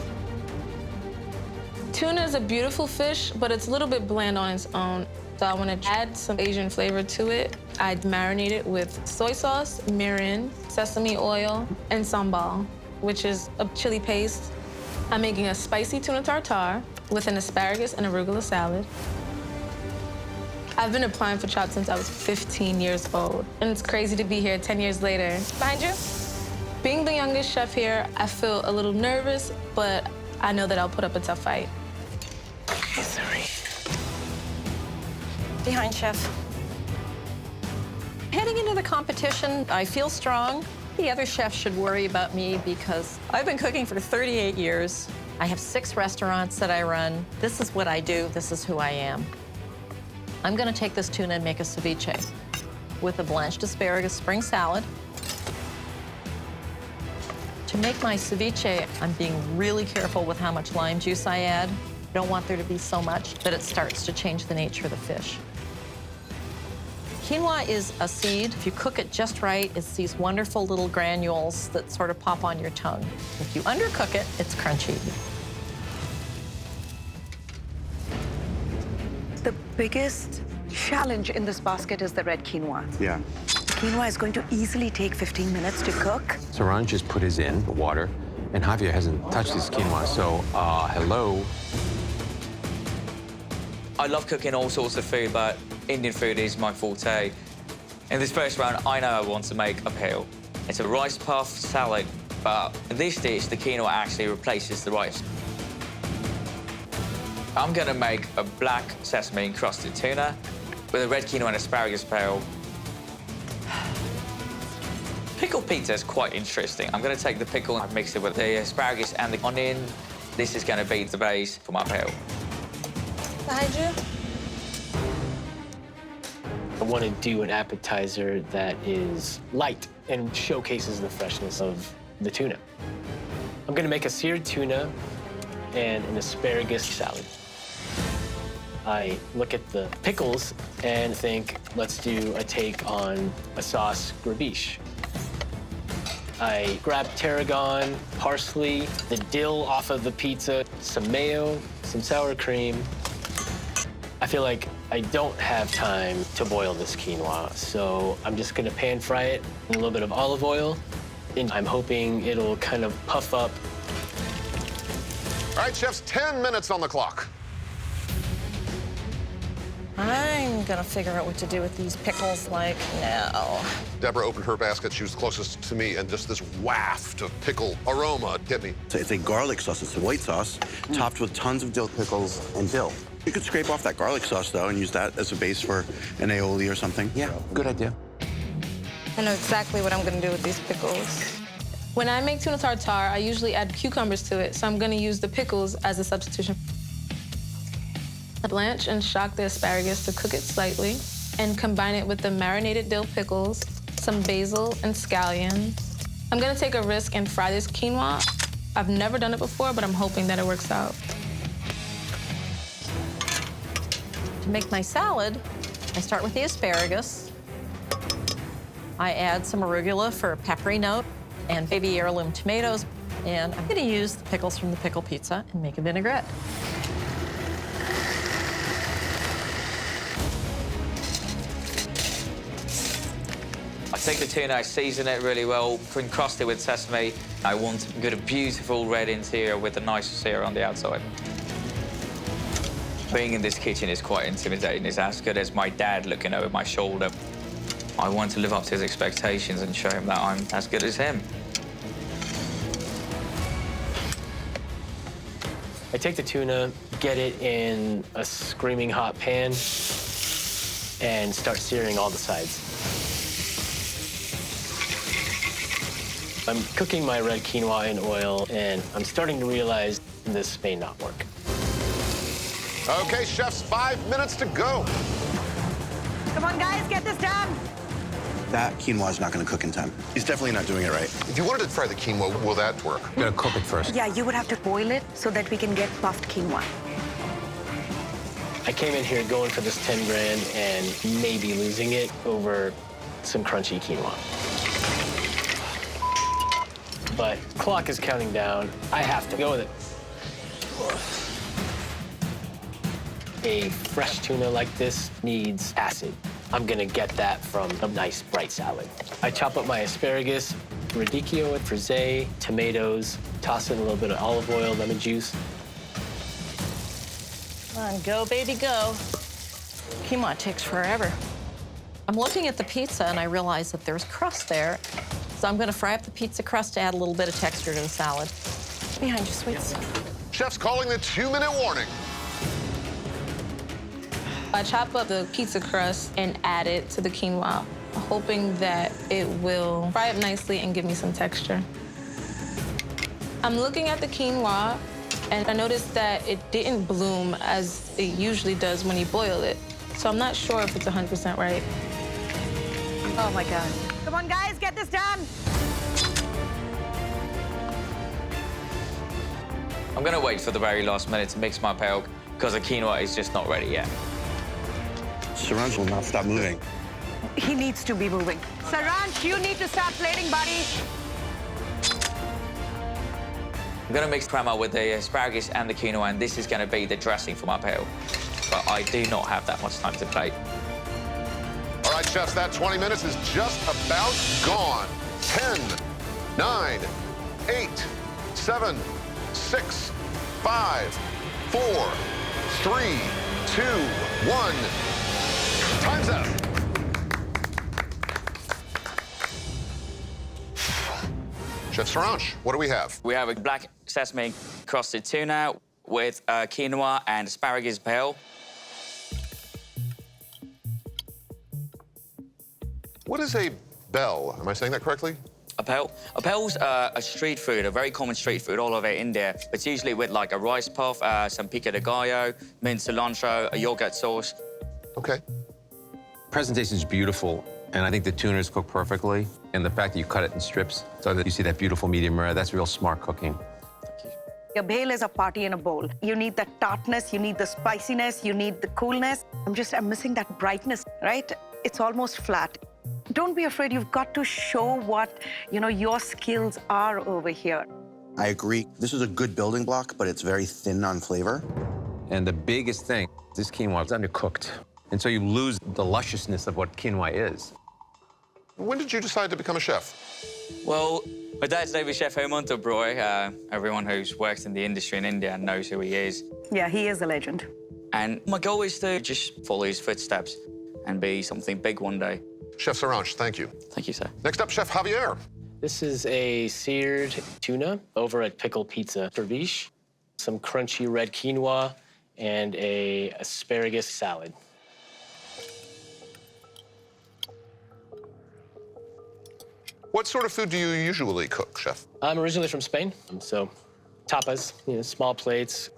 Tuna is a beautiful fish, but it's a little bit bland on its own. So I want to add some Asian flavor to it. I'd marinate it with soy sauce, mirin, sesame oil, and sambal, which is a chili paste. I'm making a spicy tuna tartare with an asparagus and arugula salad. I've been applying for chops since I was 15 years old, and it's crazy to be here 10 years later. Behind you? Being the youngest chef here, I feel a little nervous, but I know that I'll put up a tough fight. Sorry. Behind chef. Heading into the competition, I feel strong. The other chefs should worry about me because I've been cooking for 38 years. I have 6 restaurants that I run. This is what I do. This is who I am. I'm gonna take this tuna and make a ceviche with a blanched asparagus spring salad. To make my ceviche, I'm being really careful with how much lime juice I add. I don't want there to be so much that it starts to change the nature of the fish. Quinoa is a seed. If you cook it just right, it's these wonderful little granules that sort of pop on your tongue. If you undercook it, it's crunchy. The biggest challenge in this basket is the red quinoa. Yeah. Quinoa is going to easily take 15 minutes to cook. Saran just put his in, the water, and Javier hasn't touched his quinoa, so hello. I love cooking all sorts of food, but Indian food is my forte. In this first round, I know I want to make a peel. It's a rice puff salad, but in this dish, the quinoa actually replaces the rice. I'm gonna make a black sesame encrusted tuna with a red quinoa and asparagus peel. Pickled pizza is quite interesting. I'm gonna take the pickle and mix it with the asparagus and the onion. This is gonna be the base for my peel. Behind you? I want to do an appetizer that is light and showcases the freshness of the tuna. I'm going to make a seared tuna and an asparagus salad. I look at the pickles and think, let's do a take on a sauce grabiche. I grab tarragon, parsley, the dill off of the pizza, some mayo, some sour cream. I feel like I don't have time to boil this quinoa, so I'm just gonna pan fry it in a little bit of olive oil and I'm hoping it'll kind of puff up. All right, chefs, 10 minutes on the clock. I'm gonna figure out what to do with these pickles like now. Deborah opened her basket. She was closest to me, and just this waft of pickle aroma hit me. So it's a garlic sauce. It's a white sauce topped with tons of dill pickles and dill. You could scrape off that garlic sauce, though, and use that as a base for an aioli or something. Yeah, good idea. I know exactly what I'm gonna do with these pickles. When I make tuna tartare, I usually add cucumbers to it, so I'm gonna use the pickles as a substitution. I blanch and shock the asparagus to cook it slightly and combine it with the marinated dill pickles, some basil and scallions. I'm gonna take a risk and fry this quinoa. I've never done it before, but I'm hoping that it works out. To make my salad, I start with the asparagus. I add some arugula for a peppery note and baby heirloom tomatoes. And I'm gonna use the pickles from the pickle pizza and make a vinaigrette. I take the tuna, I season it really well, encrust it with sesame. I want to get a beautiful red interior with a nice sear on the outside. Being in this kitchen is quite intimidating. It's as good as my dad looking over my shoulder. I want to live up to his expectations and show him that I'm as good as him. I take the tuna, get it in a screaming hot pan, and start searing all the sides. I'm cooking my red quinoa in oil, and I'm starting to realize this may not work. Okay, chefs, 5 minutes to go. Come on, guys, get this done. That quinoa is not going to cook in time. He's definitely not doing it right. If you wanted to fry the quinoa, will that work? You gotta cook it first. Yeah, you would have to boil it so that we can get puffed quinoa. I came in here going for this 10 grand and maybe losing it over some crunchy quinoa. But clock is counting down. I have to go with it. A fresh tuna like this needs acid. I'm gonna get that from a nice bright salad. I chop up my asparagus, radicchio and frisee, tomatoes, toss in a little bit of olive oil, lemon juice. Come on, go, baby, go. Quinoa takes forever. I'm looking at the pizza and I realize that there's crust there. So I'm gonna fry up the pizza crust to add a little bit of texture to the salad. Behind you, sweets. Chef's calling the 2-minute warning. I chop up the pizza crust and add it to the quinoa, hoping that it will fry up nicely and give me some texture. I'm looking at the quinoa, and I noticed that it didn't bloom as it usually does when you boil it. So I'm not sure if it's 100% right. Oh, my God. Come on, guys, get this done. I'm gonna wait for the very last minute to mix my pale because the quinoa is just not ready yet. Saranj will not stop moving. He needs to be moving. Saranj, you need to start plating, buddy. I'm gonna mix crema with the asparagus and the quinoa, and this is gonna be the dressing for my pale. But I do not have that much time to plate. All right, chefs, that 20 minutes is just about gone. 10, 9, 8, 7, 6, 5, 4, 3, 2, 1. Time's up. Chef Saranj, what do we have? We have a black sesame crusted tuna with quinoa and asparagus pale. What is a bell? Am I saying that correctly? A pale? A pale's a street food, a very common street food all over India. It's usually with like a rice puff, some pico de gallo, minced cilantro, a yogurt sauce. Okay. Presentation is beautiful, and I think the tuna is cooked perfectly. And the fact that you cut it in strips so that you see that beautiful medium rare, that's real smart cooking. Your bhel is a party in a bowl. You need the tartness, you need the spiciness, you need the coolness. I'm missing that brightness, right? It's almost flat. Don't be afraid. You've got to show what, your skills are over here. I agree. This is a good building block, but it's very thin on flavor. And the biggest thing, this quinoa is undercooked. And so you lose the lusciousness of what quinoa is. When did you decide to become a chef? Well, My dad's Navy Chef Hemant Broy. Everyone who's worked in the industry in India knows who he is. Yeah, he is a legend. And my goal is to just follow his footsteps and be something big one day. Chef Saranch, thank you. Thank you, sir. Next up, Chef Javier. This is a seared tuna over at Pickle Pizza Dervish, some crunchy red quinoa, and a asparagus salad. What sort of food do you usually cook, Chef? I'm originally from Spain, so tapas, small plates.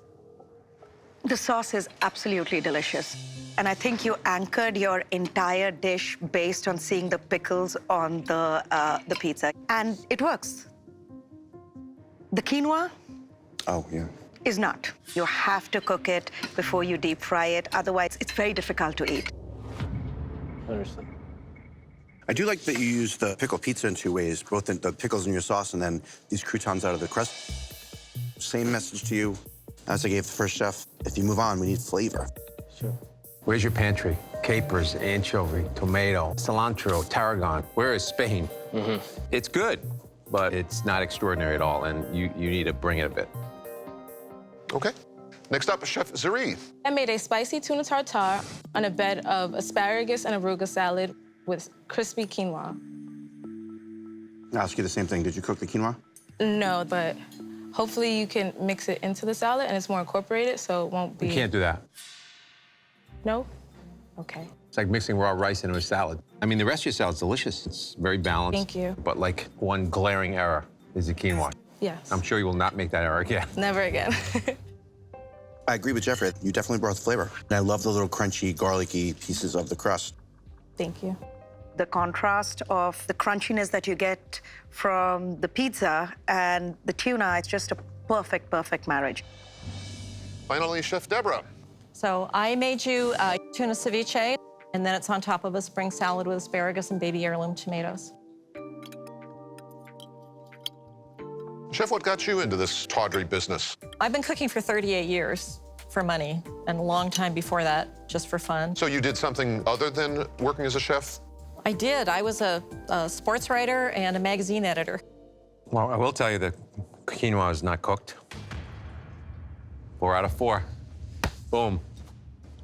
The sauce is absolutely delicious. And I think you anchored your entire dish based on seeing the pickles on the pizza. And it works. The quinoa is not. You have to cook it before you deep fry it. Otherwise, it's very difficult to eat. Understood. I do like that you use the pickle pizza in 2 ways, both in the pickles in your sauce and then these croutons out of the crust. Same message to you as I gave the first chef. If you move on, we need flavor. Sure. Where's your pantry? Capers, anchovy, tomato, cilantro, tarragon. Where is Spain? It's good, but it's not extraordinary at all, and you need to bring it a bit. Okay. Next up, Chef Zuri. I made a spicy tuna tartare on a bed of asparagus and arugula salad with crispy quinoa. I'll ask you the same thing. Did you cook the quinoa? No, but hopefully you can mix it into the salad and it's more incorporated, so it won't be... You can't do that. No? Okay. It's like mixing raw rice into a salad. I mean, the rest of your salad's delicious. It's very balanced. Thank you. But like one glaring error is the quinoa. Yes. I'm sure you will not make that error again. Never again. I agree with Jeffrey. You definitely brought the flavor. And I love the little crunchy, garlicky pieces of the crust. Thank you. The contrast of the crunchiness that you get from the pizza and the tuna, it's just a perfect, perfect marriage. Finally, Chef Deborah. So I made you tuna ceviche, and then it's on top of a spring salad with asparagus and baby heirloom tomatoes. Chef, what got you into this tawdry business? I've been cooking for 38 years for money, and a long time before that, just for fun. So you did something other than working as a chef? I did. I was a sports writer and a magazine editor. Well, I will tell you that quinoa is not cooked. 4 out of 4. Boom.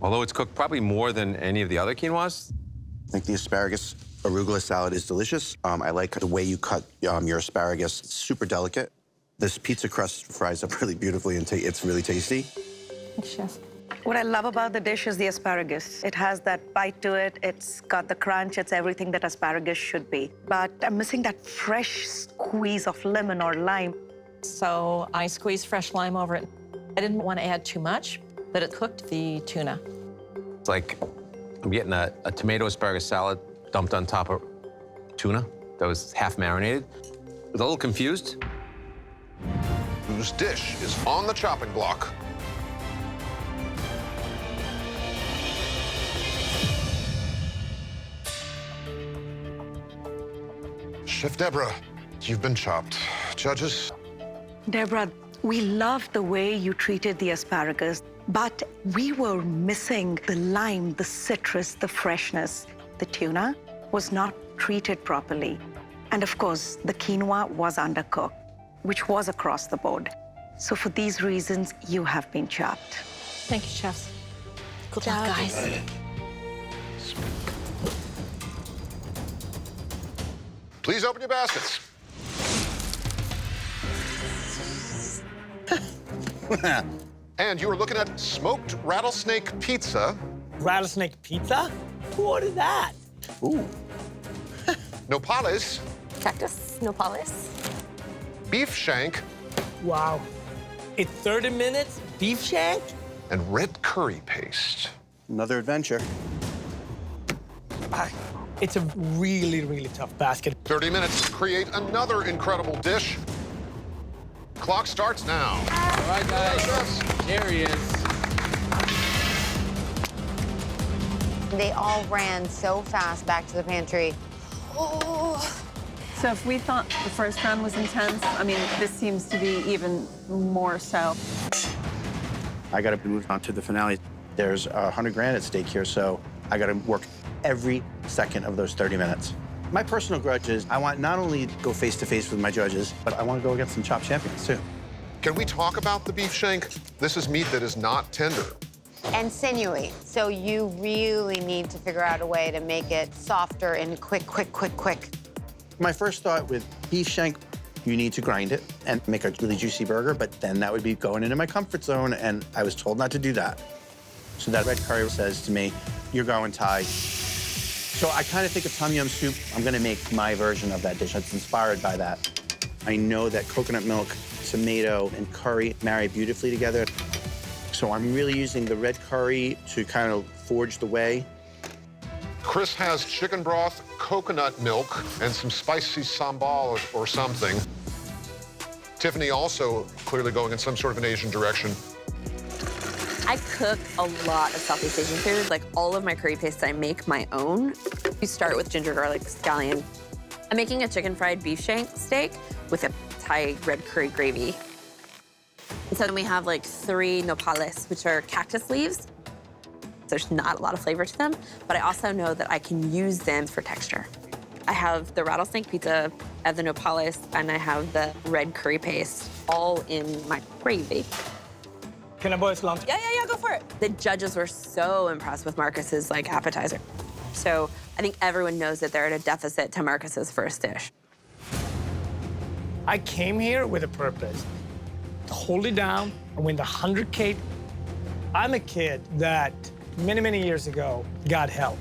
Although it's cooked probably more than any of the other quinoas. I think the asparagus arugula salad is delicious. I like the way you cut your asparagus. It's super delicate. This pizza crust fries up really beautifully and it's really tasty. Thanks, Chef. What I love about the dish is the asparagus. It has that bite to it. It's got the crunch. It's everything that asparagus should be. But I'm missing that fresh squeeze of lemon or lime. So I squeezed fresh lime over it. I didn't want to add too much, but it cooked the tuna. It's like I'm getting a tomato asparagus salad dumped on top of tuna that was half marinated. I was a little confused. Whose dish is on the chopping block? Chef Deborah, you've been chopped. Judges? Deborah, we loved the way you treated the asparagus, but we were missing the lime, the citrus, the freshness. The tuna was not treated properly. And of course, the quinoa was undercooked, which was across the board. So for these reasons, you have been chopped. Thank you, chefs. Good job, guys. Please open your baskets. And you are looking at smoked rattlesnake pizza. Rattlesnake pizza? Who ordered that? Ooh. Nopales, Cactus, nopales. beef shank, Wow. In 30 minutes, beef shank? and red curry paste. Another adventure. It's a really, really tough basket. 30 minutes to create another incredible dish. Clock starts now. All right, guys. There he is. They all ran so fast back to the pantry. So if we thought the first round was intense, I mean, this seems to be even more so. I got to move on to the finale. There's $100,000 at stake here, so I got to work every second of those 30 minutes. My personal grudge is I want not only to go face-to-face with my judges, but I want to go against some top champions, too. Can we talk about the beef shank? This is meat that is not tender. And sinewy. So you really need to figure out a way to make it softer and quick. My first thought with beef shank, you need to grind it and make a really juicy burger, but then that would be going into my comfort zone, and I was told not to do that. So that red curry says to me, you're going Thai. So I kind of think of tom yum soup. I'm gonna make my version of that dish. It's inspired by that. I know that coconut milk, tomato, and curry marry beautifully together. So I'm really using the red curry to kind of forge the way. Chris has chicken broth, coconut milk, and some spicy sambal or something. Tiffany also clearly going in some sort of an Asian direction. I cook a lot of Southeast Asian food. Like, all of my curry pastes, I make my own. You start with ginger garlic scallion. I'm making a chicken fried beef shank steak with a Thai red curry gravy. And so then we have like 3 nopales, which are cactus leaves. There's not a lot of flavor to them, but I also know that I can use them for texture. I have the rattlesnake pizza, I have the nopales, and I have the red curry paste, all in my gravy. Can I borrow cilantro? Yeah, go for it. The judges were so impressed with Marcus's like appetizer. So I think everyone knows that they're at a deficit to Marcus's first dish. I came here with a purpose, to hold it down and win the 100K. I'm a kid that many years ago got help.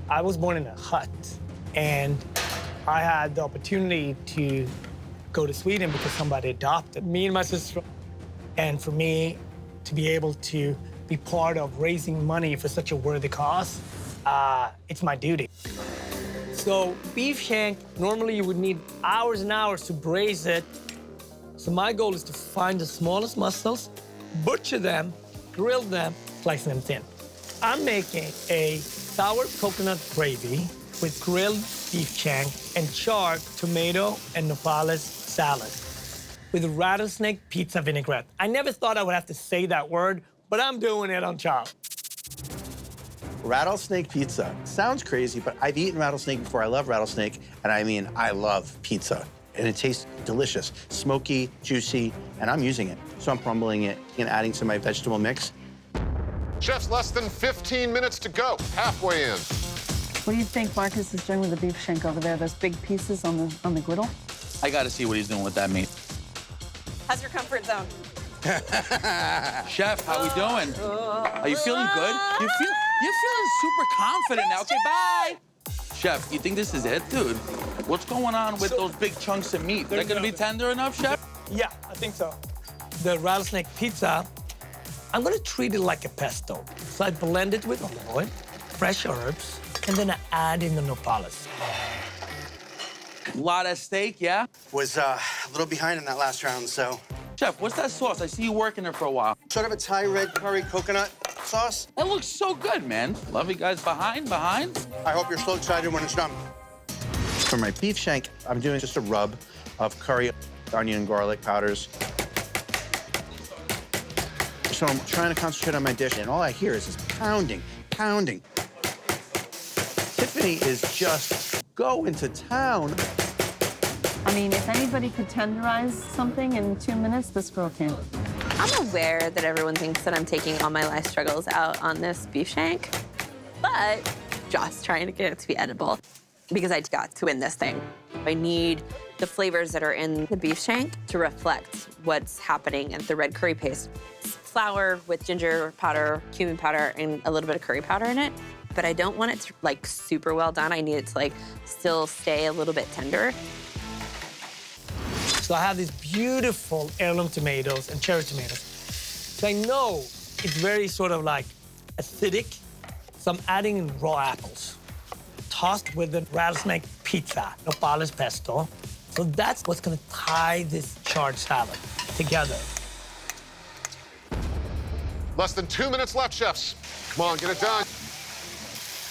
I was born in a hut, and I had the opportunity to go to Sweden because somebody adopted me and my sister. And for me to be able to be part of raising money for such a worthy cause, it's my duty. So beef shank, normally you would need hours and hours to braise it. So my goal is to find the smallest muscles, butcher them, grill them, slice them thin. I'm making a sour coconut gravy with grilled beef shank and charred tomato and nopales salad with rattlesnake pizza vinaigrette. I never thought I would have to say that word, but I'm doing it on Chop. Rattlesnake pizza. Sounds crazy, but I've eaten rattlesnake before. I love rattlesnake, and I mean, I love pizza. And it tastes delicious, smoky, juicy, and I'm using it. So I'm crumbling it and adding to my vegetable mix. Chefs, less than 15 minutes to go, halfway in. What do you think Marcus is doing with the beef shank over there? Those big pieces on the griddle? I gotta see what he's doing with that meat. How's your comfort zone? Chef, how we doing? Are you feeling good? You're feeling super confident now. Okay, bye. Chef, you think this is it, dude? What's going on with those big chunks of meat? They're gonna be tender enough, Chef? Yeah, I think so. The rattlesnake pizza, I'm gonna treat it like a pesto. So I blend it with olive oil, fresh herbs, and then I add in the nopales. A lot of steak, yeah? Was a little behind in that last round, so. Chef, what's that sauce? I see you working it for a while. Sort of a Thai red curry coconut sauce. That looks so good, man. Love you guys behind. I hope you're so excited when it's done. For my beef shank, I'm doing just a rub of curry, onion, and garlic powders. So I'm trying to concentrate on my dish, and all I hear is this pounding. Tiffany is just going to town. I mean, if anybody could tenderize something in 2 minutes, this girl can. I'm aware that everyone thinks that I'm taking all my life struggles out on this beef shank, but just trying to get it to be edible because I got to win this thing. I need the flavors that are in the beef shank to reflect what's happening in the red curry paste. It's flour with ginger powder, cumin powder, and a little bit of curry powder in it, but I don't want it to like super well done. I need it to like still stay a little bit tender. So I have these beautiful heirloom tomatoes and cherry tomatoes. So I know it's very sort of like acidic, so I'm adding in raw apples, tossed with the rattlesnake pizza, nopales pesto. So that's what's gonna tie this charred salad together. Less than 2 minutes left, chefs. Come on, get it done.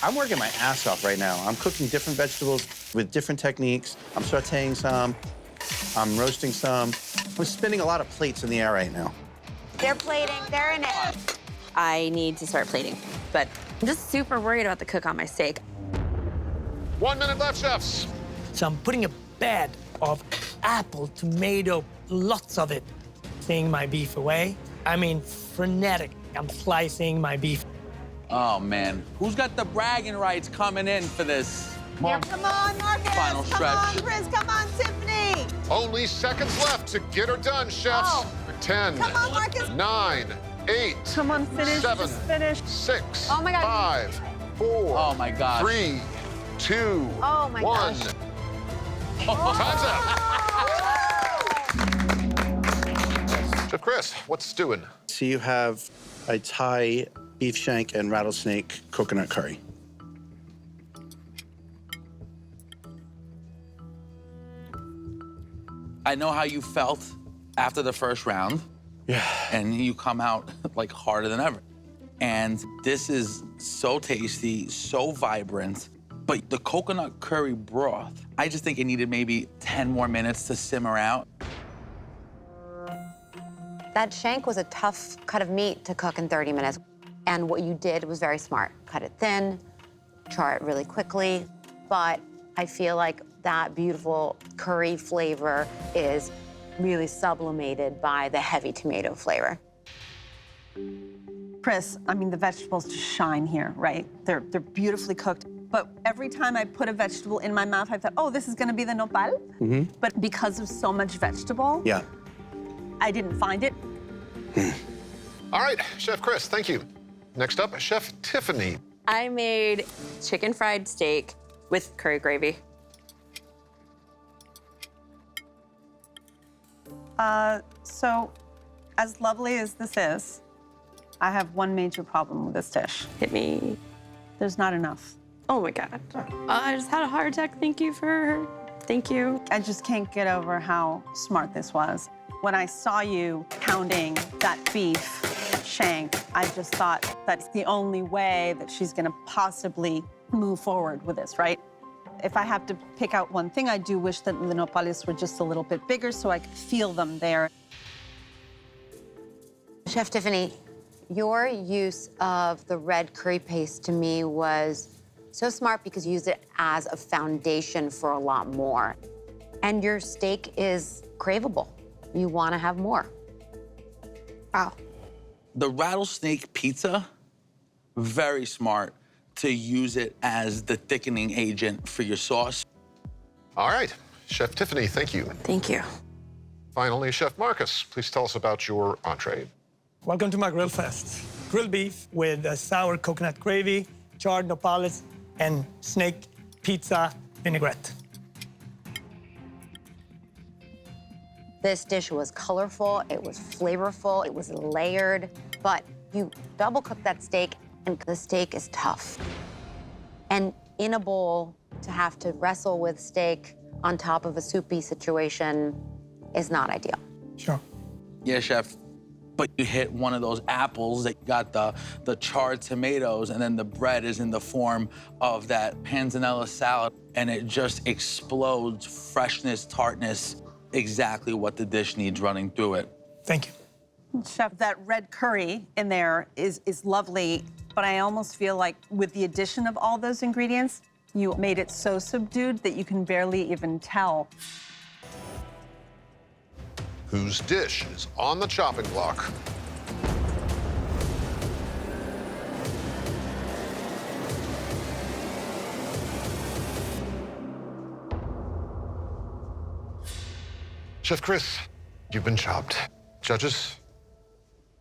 I'm working my ass off right now. I'm cooking different vegetables with different techniques. I'm sauteing some. I'm roasting some. I'm spinning a lot of plates in the air right now. They're plating, they're in it. I need to start plating, but I'm just super worried about the cook on my steak. 1 minute left, chefs. So I'm putting a bed of apple, tomato, lots of it, slicing my beef away. I mean, frenetic. I'm slicing my beef. Oh, man. Who's got the bragging rights coming in for this? Here, come on, Marcus. Final come stretch. on, Chris. Come on, Tiffany. Only seconds left to get her done, chefs. Oh. 10, Come on, Marcus. 9, 8, Come on, finish. 7, Just finish. 6, Oh, my God. 5, 4, Oh, my gosh. 3, 2, Oh, my 1. gosh. Time's up. Chef Chris, what's stewing? So you have a Thai beef shank and rattlesnake coconut curry. I know how you felt after the first round. Yeah. And you come out like harder than ever. And this is so tasty, so vibrant. But the coconut curry broth, I just think it needed maybe 10 more minutes to simmer out. That shank was a tough cut of meat to cook in 30 minutes. And what you did was very smart. Cut it thin, char it really quickly. But I feel like that beautiful curry flavor is really sublimated by the heavy tomato flavor. Chris, I mean, the vegetables just shine here, right? They're beautifully cooked. But every time I put a vegetable in my mouth, I thought, oh, this is gonna be the nopal. But because of so much vegetable, Yeah. I didn't find it. All right, Chef Chris, thank you. Next up, Chef Tiffany. I made chicken fried steak with curry gravy. So, as lovely as this is, I have one major problem with this dish. Hit me. There's not enough. Oh my God. I just had a heart attack. Thank you. I just can't get over how smart this was. When I saw you pounding that beef shank, I just thought that's the only way that she's gonna possibly move forward with this, right? If I have to pick out one thing, I do wish that the nopales were just a little bit bigger so I could feel them there. Chef Tiffany, your use of the red curry paste to me was so smart because you used it as a foundation for a lot more. And your steak is craveable. You want to have more. Wow. The rattlesnake pizza, very smart to use it as the thickening agent for your sauce. All right, Chef Tiffany, thank you. Thank you. Finally, Chef Marcus, please tell us about your entree. Welcome to my grill fest. Grilled beef with a sour coconut gravy, charred nopales, and snake pizza vinaigrette. This dish was colorful, it was flavorful, it was layered, but you double cook that steak and the steak is tough. And in a bowl, to have to wrestle with steak on top of a soupy situation is not ideal. Sure. Yeah, Chef. But you hit one of those apples that got the charred tomatoes, and then the bread is in the form of that panzanella salad, and it just explodes freshness, tartness, exactly what the dish needs running through it. Thank you. Chef, that red curry in there is lovely, but I almost feel like with the addition of all those ingredients, you made it so subdued that you can barely even tell. Whose dish is on the chopping block? Chef Chris, you've been chopped. Judges?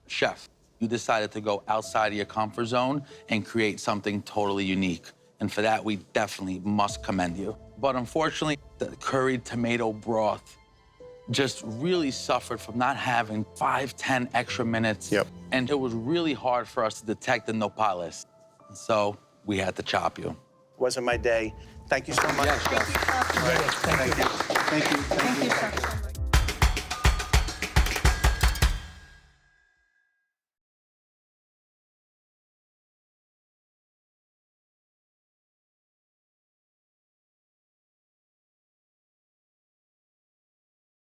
Chef, you decided to go outside of your comfort zone and create something totally unique. And for that, we definitely must commend you. But unfortunately, the curried tomato broth just really suffered from not having 5-10 extra minutes. Yep. And it was really hard for us to detect the nopales. So we had to chop you. Wasn't my day. Thank you so much. Yes, Chef. Thank you.